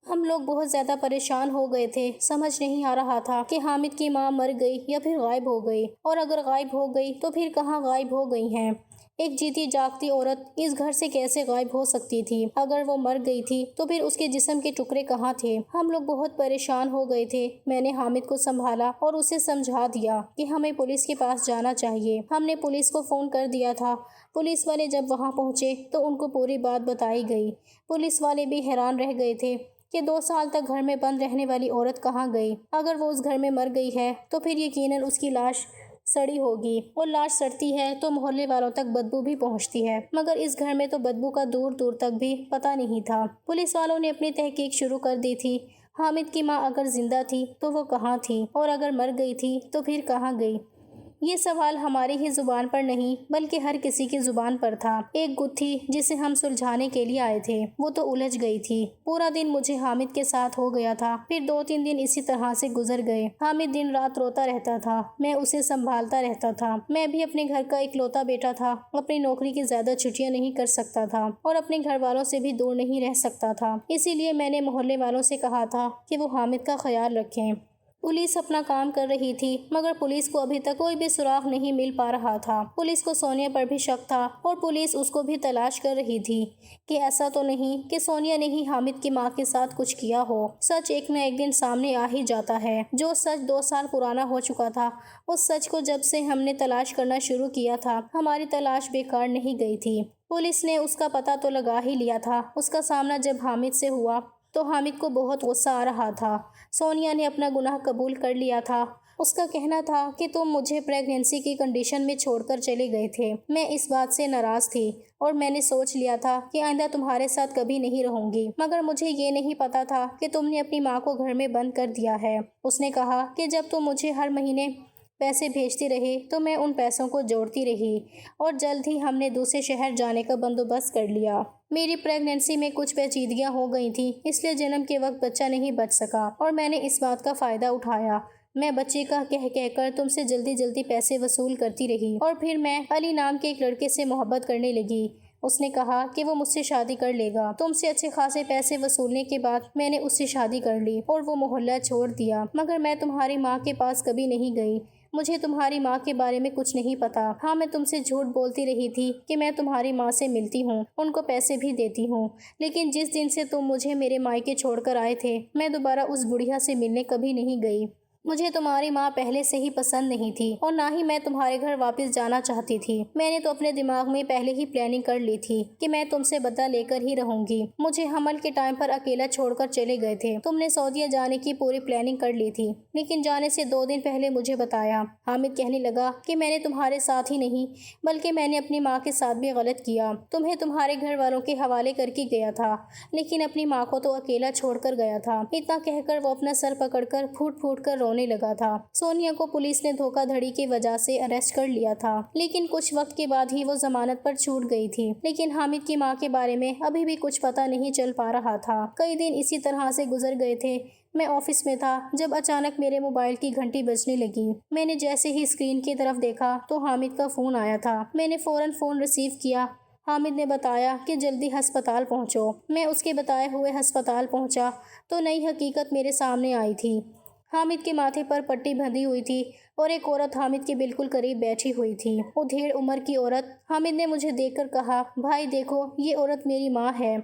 ہم لوگ بہت زیادہ پریشان ہو گئے تھے، سمجھ نہیں آ رہا تھا کہ حامد کی ماں مر گئی یا پھر غائب ہو گئی، اور اگر غائب ہو گئی تو پھر کہاں غائب ہو گئی ہیں۔ ایک جیتی جاگتی عورت اس گھر سے کیسے غائب ہو سکتی تھی؟ اگر وہ مر گئی تھی تو پھر اس کے جسم کے ٹکڑے کہاں تھے؟ ہم لوگ بہت پریشان ہو گئے تھے۔ میں نے حامد کو سنبھالا اور اسے سمجھا دیا کہ ہمیں پولیس کے پاس جانا چاہیے۔ ہم نے پولیس کو فون کر دیا تھا۔ پولیس والے جب وہاں پہنچے تو ان کو پوری بات بتائی گئی۔ پولیس والے بھی حیران رہ گئے تھے کہ 2 سال تک گھر میں بند رہنے والی عورت کہاں گئی؟ اگر وہ اس گھر میں مر گئی ہے تو پھر یقیناً اس کی لاش سڑی ہوگی، اور لاش سڑتی ہے تو محلے والوں تک بدبو بھی پہنچتی ہے، مگر اس گھر میں تو بدبو کا دور دور تک بھی پتہ نہیں تھا۔ پولیس والوں نے اپنی تحقیق شروع کر دی تھی۔ حامد کی ماں اگر زندہ تھی تو وہ کہاں تھی، اور اگر مر گئی تھی تو پھر کہاں گئی؟ یہ سوال ہماری ہی زبان پر نہیں بلکہ ہر کسی کی زبان پر تھا۔ ایک گتھی جسے ہم سلجھانے کے لیے آئے تھے وہ تو الجھ گئی تھی۔ پورا دن مجھے حامد کے ساتھ ہو گیا تھا، پھر 2-3 دن اسی طرح سے گزر گئے۔ حامد دن رات روتا رہتا تھا، میں اسے سنبھالتا رہتا تھا۔ میں بھی اپنے گھر کا اکلوتا بیٹا تھا، اپنی نوکری کی زیادہ چھٹیاں نہیں کر سکتا تھا اور اپنے گھر والوں سے بھی دور نہیں رہ سکتا تھا، اسی لیے میں نے محلے والوں سے کہا تھا کہ وہ حامد کا خیال رکھیں۔ پولیس اپنا کام کر رہی تھی، مگر پولیس کو ابھی تک کوئی بھی سراغ نہیں مل پا رہا تھا۔ پولیس کو سونیا پر بھی شک تھا اور پولیس اس کو بھی تلاش کر رہی تھی کہ ایسا تو نہیں کہ سونیا نے ہی حامد کی ماں کے ساتھ کچھ کیا ہو۔ سچ ایک نہ ایک دن سامنے آ ہی جاتا ہے۔ جو سچ 2 سال پرانا ہو چکا تھا، اس سچ کو جب سے ہم نے تلاش کرنا شروع کیا تھا، ہماری تلاش بیکار نہیں گئی تھی۔ پولیس نے اس کا پتہ تو لگا ہی لیا تھا۔ اس کا سامنا جب حامد سے ہوا تو حامد کو بہت غصہ آ رہا تھا۔ سونیا نے اپنا گناہ قبول کر لیا تھا۔ اس کا کہنا تھا کہ تم مجھے پریگنینسی کی کنڈیشن میں چھوڑ کر چلے گئے تھے۔ میں اس بات سے ناراض تھی اور میں نے سوچ لیا تھا کہ آئندہ تمہارے ساتھ کبھی نہیں رہوں گی، مگر مجھے یہ نہیں پتا تھا کہ تم نے اپنی ماں کو گھر میں بند کر دیا ہے۔ اس نے کہا کہ جب تم مجھے ہر مہینے پیسے بھیجتی رہی تو میں ان پیسوں کو جوڑتی رہی، اور جلد ہی ہم نے دوسرے شہر جانے کا بندوبست کر لیا۔ میری پریگنینسی میں کچھ پیچیدگیاں ہو گئی تھیں، اس لیے جنم کے وقت بچہ نہیں بچ سکا، اور میں نے اس بات کا فائدہ اٹھایا۔ میں بچے کا کہہ کر تم سے جلدی پیسے وصول کرتی رہی، اور پھر میں علی نام کے ایک لڑکے سے محبت کرنے لگی۔ اس نے کہا کہ وہ مجھ سے شادی کر لے گا۔ تم سے اچھے خاصے پیسے وصولنے کے بعد میں نے اس سے شادی کر لی اور وہ محلہ چھوڑ دیا، مگر میں تمہاری ماں کے پاس کبھی نہیں گئی۔ مجھے تمہاری ماں کے بارے میں کچھ نہیں پتا۔ ہاں، میں تم سے جھوٹ بولتی رہی تھی کہ میں تمہاری ماں سے ملتی ہوں، ان کو پیسے بھی دیتی ہوں، لیکن جس دن سے تم مجھے میرے مائکے چھوڑ کر آئے تھے، میں دوبارہ اس بڑھیا سے ملنے کبھی نہیں گئی۔ مجھے تمہاری ماں پہلے سے ہی پسند نہیں تھی، اور نہ ہی میں تمہارے گھر واپس جانا چاہتی تھی۔ میں نے تو اپنے دماغ میں پہلے ہی پلاننگ کر لی تھی کہ میں تم سے بدلہ لے کر ہی رہوں گی۔ مجھے حمل کے ٹائم پر اکیلا چھوڑ کر چلے گئے تھے۔ تم نے سعودیہ جانے کی پوری پلاننگ کر لی تھی، لیکن جانے سے 2 دن پہلے مجھے بتایا۔ حامد کہنے لگا کہ میں نے تمہارے ساتھ ہی نہیں بلکہ میں نے اپنی ماں کے ساتھ بھی غلط کیا۔ تمہیں تمہارے گھر والوں کے حوالے کر کے گیا تھا، لیکن اپنی ماں کو تو اکیلا چھوڑ کر گیا تھا۔ اتنا کہہ کر وہ اپنا سر پکڑ کر پھوٹ پھوٹ کر رونے لگا تھا۔ سونیا کو پولیس نے دھوکہ دھڑی کی وجہ سے اریسٹ کر لیا تھا، لیکن کچھ وقت کے بعد ہی وہ ضمانت پر چھوٹ گئی تھی۔ لیکن حامد کی ماں کے بارے میں ابھی بھی کچھ پتہ نہیں چل پا رہا تھا۔ کئی دن اسی طرح سے گزر گئے تھے۔ میں آفس میں تھا جب اچانک میرے موبائل کی گھنٹی بجنے لگی۔ میں نے جیسے ہی اسکرین کی طرف دیکھا تو حامد کا فون آیا تھا۔ میں نے فوراً فون ریسیو کیا۔ حامد نے بتایا کہ جلدی ہسپتال پہنچو۔ میں اس کے بتائے ہوئے ہسپتال پہنچا تو نئی حقیقت میرے سامنے آئی تھی۔ حامد کے ماتھے پر پٹی بندھی ہوئی تھی اور ایک عورت حامد کے بالکل قریب بیٹھی ہوئی تھی۔ وہ ڈھیڑ عمر کی عورت۔ حامد نے مجھے دیکھ کر کہا، بھائی دیکھو، یہ عورت میری ماں ہے۔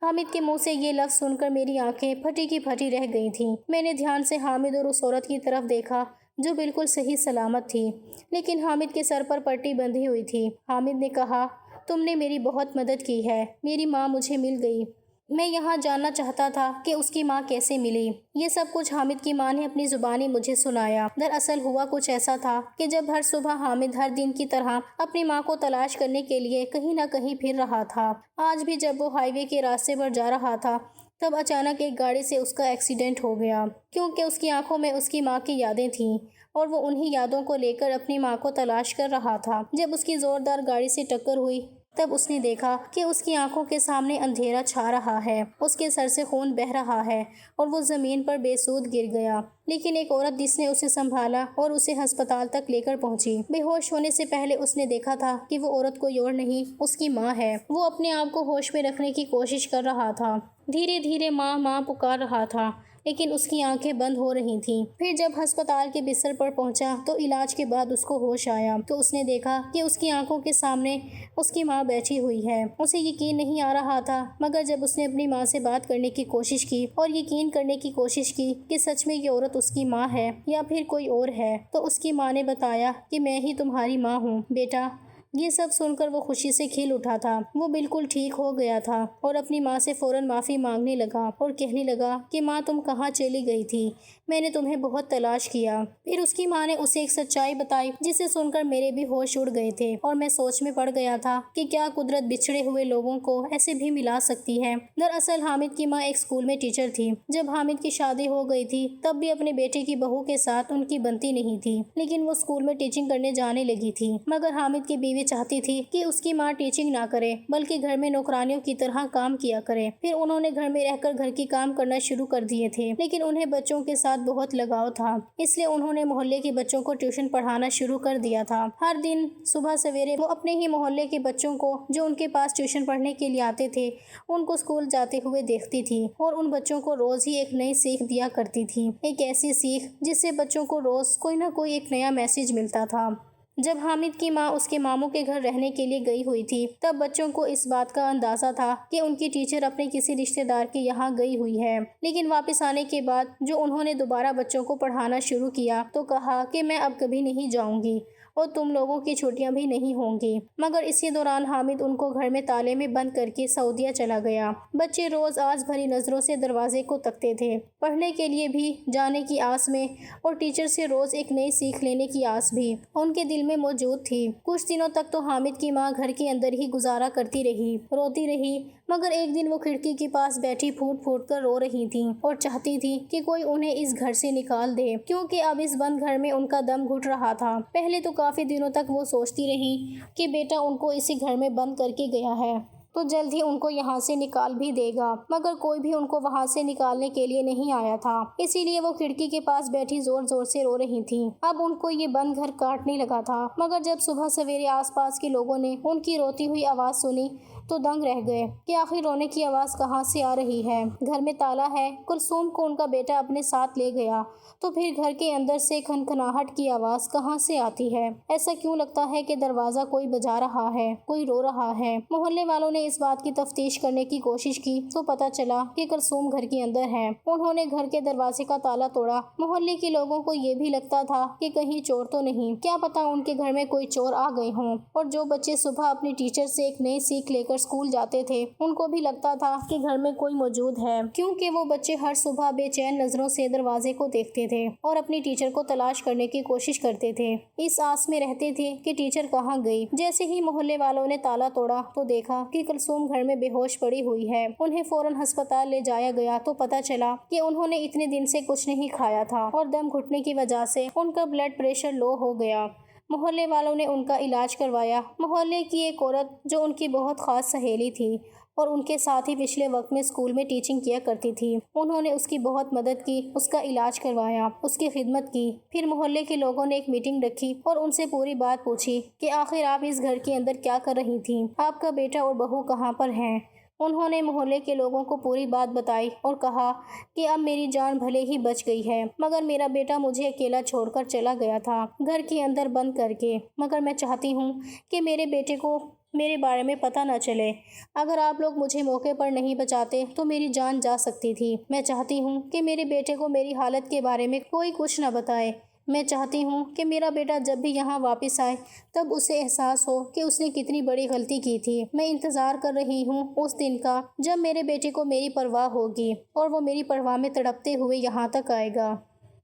حامد کے منہ سے یہ لفظ سن کر میری آنکھیں پھٹی کی پھٹی رہ گئی تھیں۔ میں نے دھیان سے حامد اور اس عورت کی طرف دیکھا جو بالکل صحیح سلامت تھی، لیکن حامد کے سر پر پٹی بندھی ہوئی تھی۔ حامد نے کہا، تم نے میری بہت مدد کی ہے، میری ماں مجھے مل گئی۔ میں یہاں جاننا چاہتا تھا کہ اس کی ماں کیسے ملی۔ یہ سب کچھ حامد کی ماں نے اپنی زبانی مجھے سنایا۔ دراصل ہوا کچھ ایسا تھا کہ جب ہر صبح حامد ہر دن کی طرح اپنی ماں کو تلاش کرنے کے لیے کہیں نہ کہیں پھر رہا تھا، آج بھی جب وہ ہائی وے کے راستے پر جا رہا تھا، تب اچانک ایک گاڑی سے اس کا ایکسیڈنٹ ہو گیا، کیونکہ اس کی آنکھوں میں اس کی ماں کی یادیں تھیں اور وہ انہی یادوں کو لے کر اپنی ماں کو تلاش کر رہا تھا۔ جب اس کی زوردار گاڑی سے ٹکر ہوئی، تب اس نے دیکھا کہ اس کی آنکھوں کے سامنے اندھیرا چھا رہا ہے، اس کے سر سے خون بہہ رہا ہے اور وہ زمین پر بے سود گر گیا۔ لیکن ایک عورت جس نے اسے سنبھالا اور اسے ہسپتال تک لے کر پہنچی۔ بے ہوش ہونے سے پہلے اس نے دیکھا تھا کہ وہ عورت کوئی اور نہیں، اس کی ماں ہے۔ وہ اپنے آپ کو ہوش میں رکھنے کی کوشش کر رہا تھا، دھیرے دھیرے ماں ماں پکار رہا تھا، لیکن اس کی آنکھیں بند ہو رہی تھیں۔ پھر جب ہسپتال کے بستر پر پہنچا تو علاج کے بعد اس کو ہوش آیا تو اس نے دیکھا کہ اس کی آنکھوں کے سامنے اس کی ماں بیٹھی ہوئی ہے۔ اسے یقین نہیں آ رہا تھا، مگر جب اس نے اپنی ماں سے بات کرنے کی کوشش کی اور یقین کرنے کی کوشش کی کہ سچ میں یہ عورت اس کی ماں ہے یا پھر کوئی اور ہے، تو اس کی ماں نے بتایا کہ میں ہی تمہاری ماں ہوں بیٹا۔ یہ سب سن کر وہ خوشی سے کھل اٹھا تھا۔ وہ بالکل ٹھیک ہو گیا تھا اور اپنی ماں سے فوراً معافی مانگنے لگا اور کہنے لگا کہ ماں تم کہاں چلی گئی تھی، میں نے تمہیں بہت تلاش کیا۔ پھر اس کی ماں نے اسے ایک سچائی بتائی جسے سن کر میرے بھی ہوش اڑ گئے تھے اور میں سوچ میں پڑ گیا تھا کہ کیا قدرت بچھڑے ہوئے لوگوں کو ایسے بھی ملا سکتی ہے۔ دراصل حامد کی ماں ایک اسکول میں ٹیچر تھی۔ جب حامد کی شادی ہو گئی تھی تب بھی اپنے بیٹے کی بہو کے ساتھ ان کی بنتی نہیں تھی، لیکن وہ اسکول میں ٹیچنگ کرنے جانے لگی تھی۔ مگر حامد کی بیوی چاہتی تھی کہ اس کی ماں ٹیچنگ نہ کرے بلکہ گھر میں نوکرانیوں کی طرح کام کیا کرے۔ پھر انہوں نے گھر میں رہ کر گھر کی کام کرنا شروع کر دیے تھے، لیکن انہیں بچوں کے ساتھ بہت لگاؤ تھا، اس لیے انہوں نے محلے کے بچوں کو ٹیوشن پڑھانا شروع کر دیا تھا۔ ہر دن صبح سویرے وہ اپنے ہی محلے کے بچوں کو جو ان کے پاس ٹیوشن پڑھنے کے لیے آتے تھے ان کو اسکول جاتے ہوئے دیکھتی تھی اور ان بچوں کو روز ہی ایک نئی سیکھ دیا کرتی تھی، ایک ایسی سیکھ جس سے بچوں کو روز کوئی نہ کوئی ایک نیا میسج ملتا تھا۔ جب حامد کی ماں اس کے ماموں کے گھر رہنے کے لیے گئی ہوئی تھی تب بچوں کو اس بات کا اندازہ تھا کہ ان کی ٹیچر اپنے کسی رشتہ دار کے یہاں گئی ہوئی ہے، لیکن واپس آنے کے بعد جو انہوں نے دوبارہ بچوں کو پڑھانا شروع کیا تو کہا کہ میں اب کبھی نہیں جاؤں گی اور تم لوگوں کی چھٹیاں بھی نہیں ہوں گی۔ مگر اسی دوران حامد ان کو گھر میں تالے میں بند کر کے سعودیہ چلا گیا۔ بچے روز آس بھری نظروں سے دروازے کو تکتے تھے، پڑھنے کے لیے بھی جانے کی آس میں اور ٹیچر سے روز ایک نئی سیکھ لینے کی آس بھی ان کے دل میں موجود تھی۔ کچھ دنوں تک تو حامد کی ماں گھر کے اندر ہی گزارا کرتی رہی، روتی رہی، مگر ایک دن وہ کھڑکی کے پاس بیٹھی پھوٹ پھوٹ کر رو رہی تھیں اور چاہتی تھی کہ کوئی انہیں اس گھر سے نکال دے، کیونکہ اب اس بند گھر میں ان کا دم گھٹ رہا تھا۔ پہلے تو کافی دنوں تک وہ سوچتی رہی کہ بیٹا ان کو اسی گھر میں بند کر کے گیا ہے تو جلد ہی ان کو یہاں سے نکال بھی دے گا، مگر کوئی بھی ان کو وہاں سے نکالنے کے لیے نہیں آیا تھا، اسی لیے وہ کھڑکی کے پاس بیٹھی زور زور سے رو رہی تھیں۔ اب ان کو یہ بند گھر کاٹنے لگا تھا، مگر جب صبح سویرے آس پاس کے لوگوں نے ان کی روتی ہوئی آواز سنی تو دنگ رہ گئے کہ آخر رونے کی آواز کہاں سے آ رہی ہے۔ گھر میں تالا ہے، کلثوم کو ان کا بیٹا اپنے ساتھ لے گیا تو پھر گھر کے اندر سے کھنکھناہٹ کی آواز کہاں سے آتی ہے؟ ایسا کیوں لگتا ہے کہ دروازہ کوئی بجا رہا ہے، کوئی رو رہا ہے؟ محلے والوں نے اس بات کی تفتیش کرنے کی کوشش کی تو پتہ چلا کہ کلثوم گھر کے اندر ہے۔ انہوں نے گھر کے دروازے کا تالا توڑا۔ محلے کے لوگوں کو یہ بھی لگتا تھا کہ کہیں چور تو نہیں، کیا پتا ان کے گھر میں کوئی چور آ گئے ہوں، اور جو بچے صبح اپنی ٹیچر سے ایک نئی سیکھ لے کر اسکول جاتے تھے ان کو بھی لگتا تھا کہ گھر میں کوئی موجود ہے، کیونکہ وہ بچے ہر صبح بے چین نظروں سے دروازے کو دیکھتے تھے اور اپنی ٹیچر کو تلاش کرنے کی کوشش کرتے تھے، اس آس میں رہتے تھے کہ ٹیچر کہاں گئی۔ جیسے ہی محلے والوں نے تالا توڑا تو دیکھا کہ کلثوم گھر میں بے ہوش پڑی ہوئی ہے۔ انہیں فوراً ہسپتال لے جایا گیا تو پتہ چلا کہ انہوں نے اتنے دن سے کچھ نہیں کھایا تھا اور دم گھٹنے کی وجہ سے ان کا بلڈ پریشر لو ہو گیا۔ محلے والوں نے ان کا علاج کروایا۔ محلے کی ایک عورت جو ان کی بہت خاص سہیلی تھی اور ان کے ساتھ ہی پچھلے وقت میں اسکول میں ٹیچنگ کیا کرتی تھی، انہوں نے اس کی بہت مدد کی، اس کا علاج کروایا، اس کی خدمت کی۔ پھر محلے کے لوگوں نے ایک میٹنگ رکھی اور ان سے پوری بات پوچھی کہ آخر آپ اس گھر کے اندر کیا کر رہی تھیں، آپ کا بیٹا اور بہو کہاں پر ہیں۔ انہوں نے محلے کے لوگوں کو پوری بات بتائی اور کہا کہ اب میری جان بھلے ہی بچ گئی ہے، مگر میرا بیٹا مجھے اکیلا چھوڑ کر چلا گیا تھا، گھر کے اندر بند کر کے۔ مگر میں چاہتی ہوں کہ میرے بیٹے کو میرے بارے میں پتہ نہ چلے۔ اگر آپ لوگ مجھے موقع پر نہیں بچاتے تو میری جان جا سکتی تھی۔ میں چاہتی ہوں کہ میرے بیٹے کو میری حالت کے بارے میں کوئی کچھ نہ بتائے۔ میں چاہتی ہوں کہ میرا بیٹا جب بھی یہاں واپس آئے تب اسے احساس ہو کہ اس نے کتنی بڑی غلطی کی تھی۔ میں انتظار کر رہی ہوں اس دن کا جب میرے بیٹے کو میری پرواہ ہوگی اور وہ میری پرواہ میں تڑپتے ہوئے یہاں تک آئے گا۔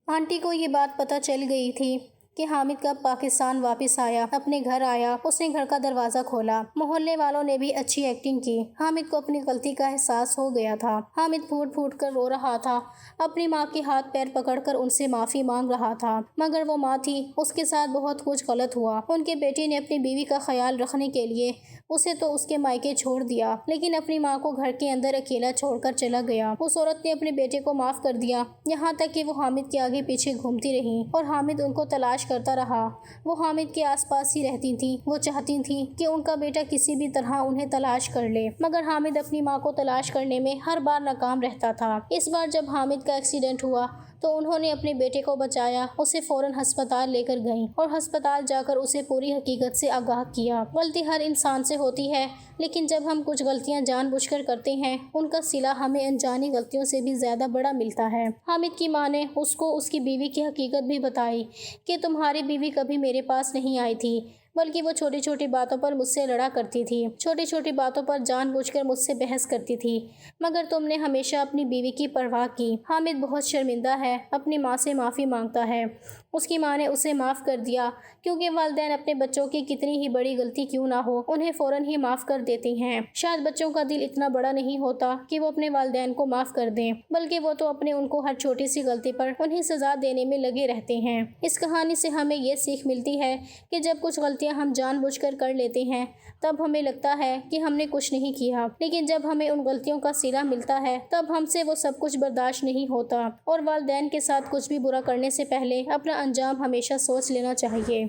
آنٹی کو یہ بات پتہ چل گئی تھی کہ حامد کب پاکستان واپس آیا، اپنے گھر آیا۔ اس نے گھر کا دروازہ کھولا۔ محلے والوں نے بھی اچھی ایکٹنگ کی۔ حامد کو اپنی غلطی کا احساس ہو گیا تھا۔ حامد پھوٹ پھوٹ کر رو رہا تھا، اپنی ماں کے ہاتھ پیر پکڑ کر ان سے معافی مانگ رہا تھا، مگر وہ ماں تھی، اس کے ساتھ بہت کچھ غلط ہوا۔ ان کے بیٹے نے اپنی بیوی کا خیال رکھنے کے لیے اسے تو اس کے مائکے چھوڑ دیا، لیکن اپنی ماں کو گھر کے اندر اکیلا چھوڑ کر چلا گیا۔ اس عورت نے اپنے بیٹے کو معاف کر دیا، یہاں تک کہ وہ حامد کے آگے پیچھے گھومتی رہی اور حامد ان کو تلاش کرتا رہا۔ وہ حامد کے آس پاس ہی رہتی تھیں۔ وہ چاہتی تھیں کہ ان کا بیٹا کسی بھی طرح انہیں تلاش کر لے، مگر حامد اپنی ماں کو تلاش کرنے میں ہر بار ناکام رہتا تھا۔ اس بار جب حامد کا ایکسیڈنٹ ہوا تو انہوں نے اپنے بیٹے کو بچایا، اسے فوراً ہسپتال لے کر گئیں اور ہسپتال جا کر اسے پوری حقیقت سے آگاہ کیا۔ غلطی ہر انسان سے ہوتی ہے، لیکن جب ہم کچھ غلطیاں جان بوجھ کر کرتے ہیں ان کا صلہ ہمیں انجانی غلطیوں سے بھی زیادہ بڑا ملتا ہے۔ حامد کی ماں نے اس کو اس کی بیوی کی حقیقت بھی بتائی کہ تمہاری بیوی کبھی میرے پاس نہیں آئی تھی، بلکہ وہ چھوٹی چھوٹی باتوں پر مجھ سے لڑا کرتی تھی، چھوٹی چھوٹی باتوں پر جان بوجھ کر مجھ سے بحث کرتی تھی، مگر تم نے ہمیشہ اپنی بیوی کی پرواہ کی۔ حامد بہت شرمندہ ہے، اپنی ماں سے معافی مانگتا ہے۔ اس کی ماں نے اسے معاف کر دیا، کیونکہ والدین اپنے بچوں کی کتنی ہی بڑی غلطی کیوں نہ ہو انہیں فوراً ہی معاف کر دیتے ہیں۔ شاید بچوں کا دل اتنا بڑا نہیں ہوتا کہ وہ اپنے والدین کو معاف کر دیں، بلکہ وہ تو اپنے ان کو ہر چھوٹی سی غلطی پر انہیں سزا دینے میں لگے رہتے ہیں۔ اس کہانی سے ہمیں یہ سیکھ ملتی ہے کہ جب کچھ غلطیاں ہم جان بوجھ کر لیتے ہیں تب ہمیں لگتا ہے کہ ہم نے کچھ نہیں کیا، لیکن جب ہمیں ان غلطیوں کا صلہ ملتا ہے تب ہم سے وہ سب کچھ برداشت نہیں ہوتا، اور والدین کے ساتھ کچھ بھی برا کرنے سے پہلے اپنا انجام ہمیشہ سوچ لینا چاہیے۔